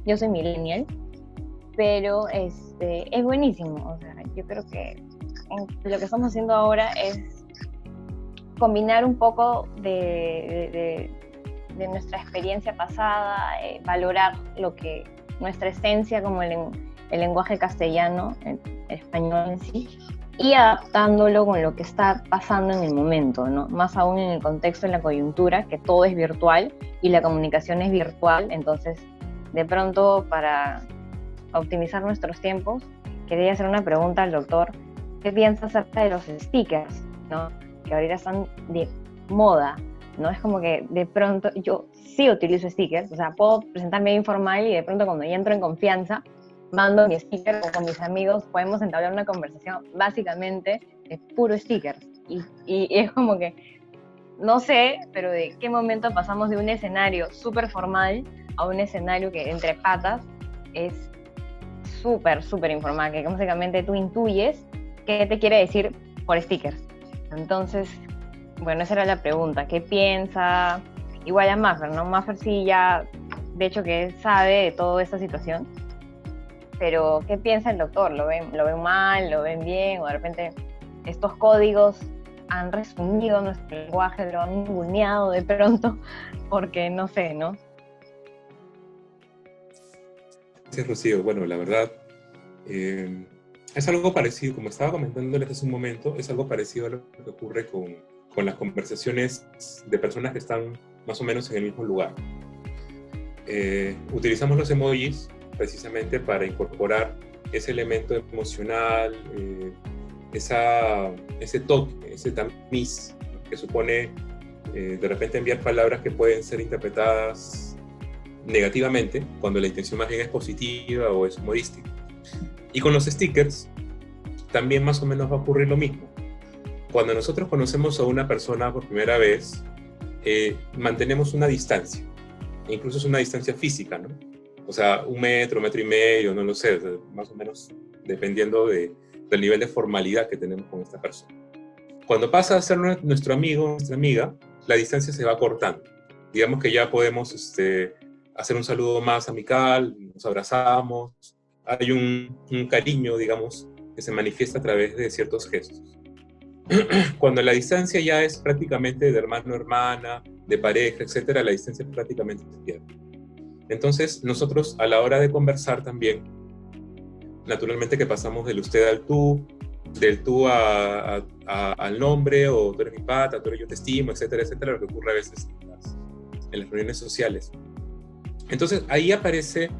Yo soy millennial, pero es buenísimo. O sea, yo creo que lo que estamos haciendo ahora es combinar un poco de nuestra experiencia pasada, valorar nuestra esencia como el lenguaje castellano, el español en sí, y adaptándolo con lo que está pasando en el momento, ¿no? Más aún en el contexto, en la coyuntura, que todo es virtual y la comunicación es virtual. Entonces, de pronto, para optimizar nuestros tiempos, quería hacer una pregunta al doctor. ¿Qué piensa acerca de los stickers, ¿no? Que ahorita están de moda, ¿no? Es como que de pronto yo sí utilizo stickers, o sea, puedo presentarme informal y de pronto cuando ya entro en confianza, mando mi sticker o con mis amigos podemos entablar una conversación básicamente de puro stickers. Y es como que, no sé, pero de qué momento pasamos de un escenario súper formal a un escenario que entre patas es súper, súper informal, que básicamente tú intuyes qué te quiere decir por stickers. Entonces, bueno, esa era la pregunta. ¿Qué piensa? Igual a Maffer, ¿no? Maffer sí ya, de hecho, que sabe de toda esta situación. Pero, ¿qué piensa el doctor? ¿Lo ven mal? ¿Lo ven bien? O de repente estos códigos han resumido nuestro lenguaje, lo han ninguneado de pronto, porque no sé, ¿no? Gracias, Rocío. Bueno, la verdad, es algo parecido, como estaba comentándoles hace un momento, es algo parecido a lo que ocurre con las conversaciones de personas que están más o menos en el mismo lugar. Utilizamos los emojis precisamente para incorporar ese elemento emocional, ese toque, ese tamiz que supone de repente enviar palabras que pueden ser interpretadas negativamente cuando la intención más bien es positiva o es humorística. Y con los stickers también más o menos va a ocurrir lo mismo. Cuando nosotros conocemos a una persona por primera vez, mantenemos una distancia, e incluso es una distancia física, ¿no? O sea, 1 metro, 1,5 metros, no lo sé, más o menos dependiendo del nivel de formalidad que tenemos con esta persona. Cuando pasa a ser nuestro amigo, nuestra amiga, la distancia se va cortando. Digamos que ya podemos hacer un saludo más amical, nos abrazamos, hay un cariño, digamos, que se manifiesta a través de ciertos gestos. Cuando la distancia ya es prácticamente de hermano a hermana, de pareja, etcétera, la distancia prácticamente se pierde. Entonces, nosotros a la hora de conversar también, naturalmente que pasamos del usted al tú, del tú al nombre, o tú eres mi pata, tú eres yo te estimo, etcétera, etcétera, lo que ocurre a veces en las reuniones sociales. Entonces, ahí aparece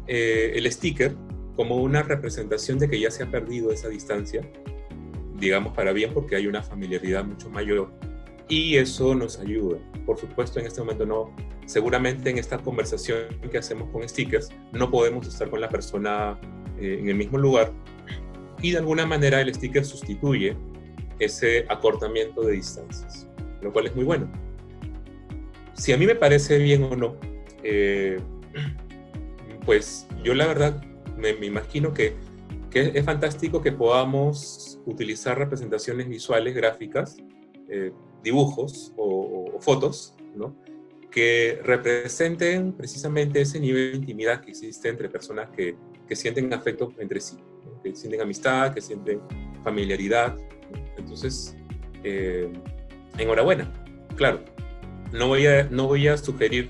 el sticker como una representación de que ya se ha perdido esa distancia, digamos para bien, porque hay una familiaridad mucho mayor, y eso nos ayuda. Por supuesto, en este momento no, seguramente en esta conversación que hacemos con stickers, no podemos estar con la persona en el mismo lugar, y de alguna manera el sticker sustituye ese acortamiento de distancias, lo cual es muy bueno. Si a mí me parece bien o no, pues yo la verdad me imagino que es fantástico que podamos utilizar representaciones visuales, gráficas, dibujos o fotos, ¿no? Que representen precisamente ese nivel de intimidad que existe entre personas que sienten afecto entre sí, ¿no? Que sienten amistad, que sienten familiaridad, ¿no? Entonces, enhorabuena. Claro, no voy a sugerir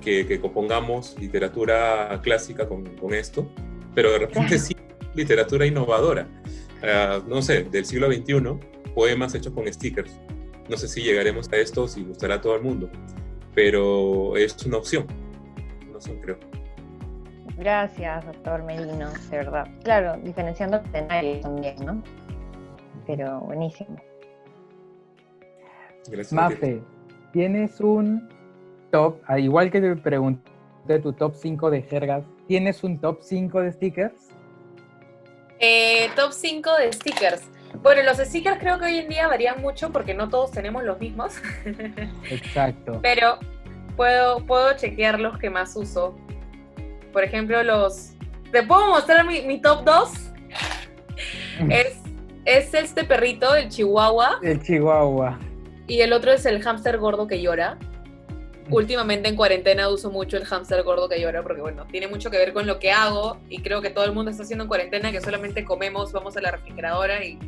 que compongamos literatura clásica con esto, pero de repente sí literatura innovadora. No sé, del siglo XXI, poemas hechos con stickers. No sé si llegaremos a esto, si gustará a todo el mundo, pero es una opción creo. Gracias, doctor Merino, de verdad. Claro, diferenciando escenarios también, ¿no? Pero buenísimo. Gracias. Mafe, ¿tienes un top, igual que te pregunté tu top 5 de jergas, ¿tienes un top 5 de stickers? Top 5 de stickers. Bueno, los stickers creo que hoy en día varían mucho porque no todos tenemos los mismos. Exacto. Pero puedo chequear los que más uso. Por ejemplo, ¿te puedo mostrar mi top 2? Es este perrito, el chihuahua. El chihuahua. Y el otro es el hámster gordo que llora. Últimamente en cuarentena uso mucho el hámster gordo que llora porque, bueno, tiene mucho que ver con lo que hago y creo que todo el mundo está haciendo en cuarentena, que solamente comemos, vamos a la refrigeradora y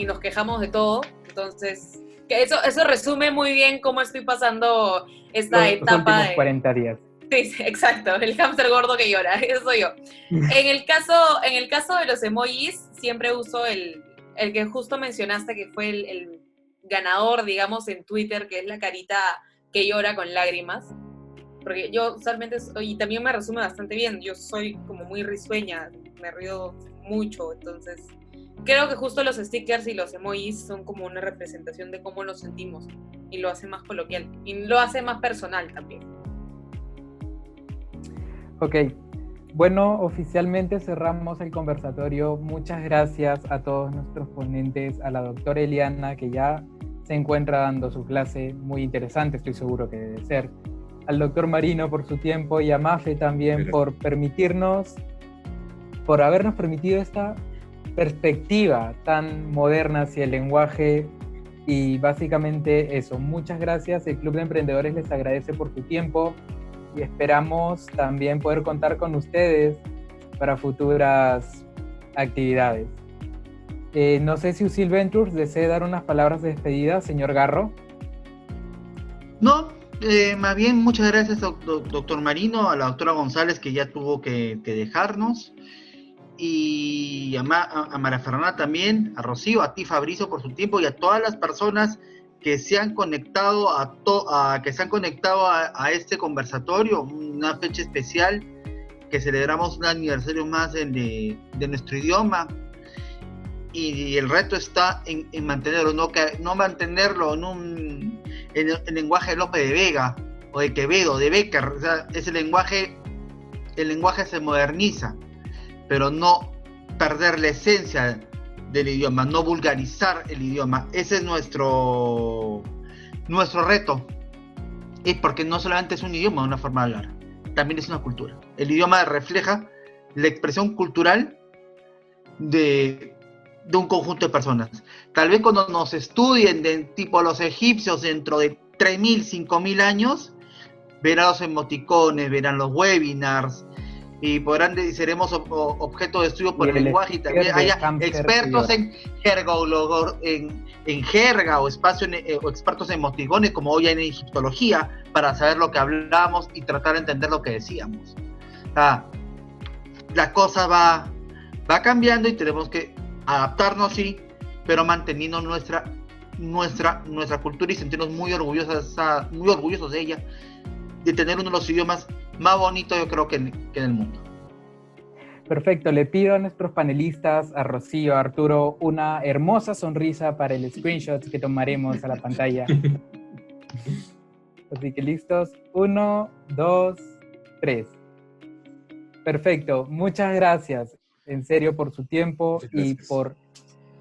nos quejamos de todo. Entonces, que eso resume muy bien cómo estoy pasando esta etapa de 40 días. Sí, exacto, el hámster gordo que llora, eso soy yo. En el caso de los emojis, siempre uso el que justo mencionaste, que fue el ganador, digamos, en Twitter, que es la carita que llora con lágrimas. Porque yo usualmente, y también me resume bastante bien, yo soy como muy risueña, me río mucho, entonces creo que justo los stickers y los emojis son como una representación de cómo nos sentimos y lo hace más coloquial y lo hace más personal también. Ok, bueno, oficialmente cerramos el conversatorio. Muchas gracias a todos nuestros ponentes, a la doctora Eliana, que ya se encuentra dando su clase, muy interesante, estoy seguro que debe ser, al doctor Marino por su tiempo y a Mafe también por habernos permitido esta perspectiva tan moderna hacia el lenguaje y básicamente eso. Muchas gracias, el Club de Emprendedores les agradece por su tiempo y esperamos también poder contar con ustedes para futuras actividades. No sé si Usil Ventures desea dar unas palabras de despedida, señor Garro. No, más bien muchas gracias, doctor Marino, a la doctora González, que ya tuvo que dejarnos, y a María Fernanda también, a Rocío, a ti, Fabricio, por su tiempo, y a todas las personas que se han conectado a este conversatorio, una fecha especial que celebramos un aniversario más de nuestro idioma. Y el reto está en mantenerlo, no mantenerlo en el lenguaje de Lope de Vega o de Quevedo, de Becker. O sea, el lenguaje se moderniza, pero no perder la esencia del idioma, no vulgarizar el idioma. Ese es nuestro reto. Es porque no solamente es un idioma, una forma de hablar, también es una cultura. El idioma refleja la expresión cultural de un conjunto de personas. Tal vez cuando nos estudien tipo los egipcios dentro de 3.000, 5.000 años, verán los emoticones, verán los webinars, y seremos objeto de estudio por el lenguaje, y también haya expertos en jerga o expertos en emoticones, como hoy en egiptología, para saber lo que hablamos y tratar de entender lo que decíamos. La cosa va cambiando y tenemos que adaptarnos, sí, pero manteniendo nuestra cultura y sentirnos muy orgullosos de ella, de tener uno de los idiomas más bonitos, yo creo, que en el mundo. Perfecto, le pido a nuestros panelistas, a Rocío, a Arturo, una hermosa sonrisa para el screenshot que tomaremos a la pantalla. Así que listos, 1, 2, 3. Perfecto, muchas gracias, en serio, por su tiempo y por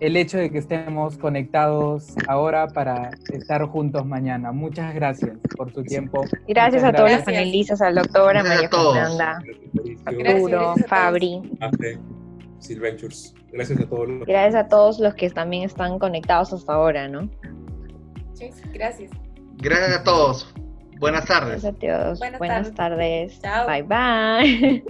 el hecho de que estemos conectados ahora para estar juntos mañana. Muchas gracias por su tiempo. Gracias a todos los panelistas, al doctor, a María Fernanda, Arturo, Fabri. Silventures. Gracias a todos. Gracias a todos los que también están conectados hasta ahora, ¿no? Sí, gracias. Gracias a todos. Buenas tardes. Gracias a todos. Buenas tardes. Tardes. Chao. Bye, bye.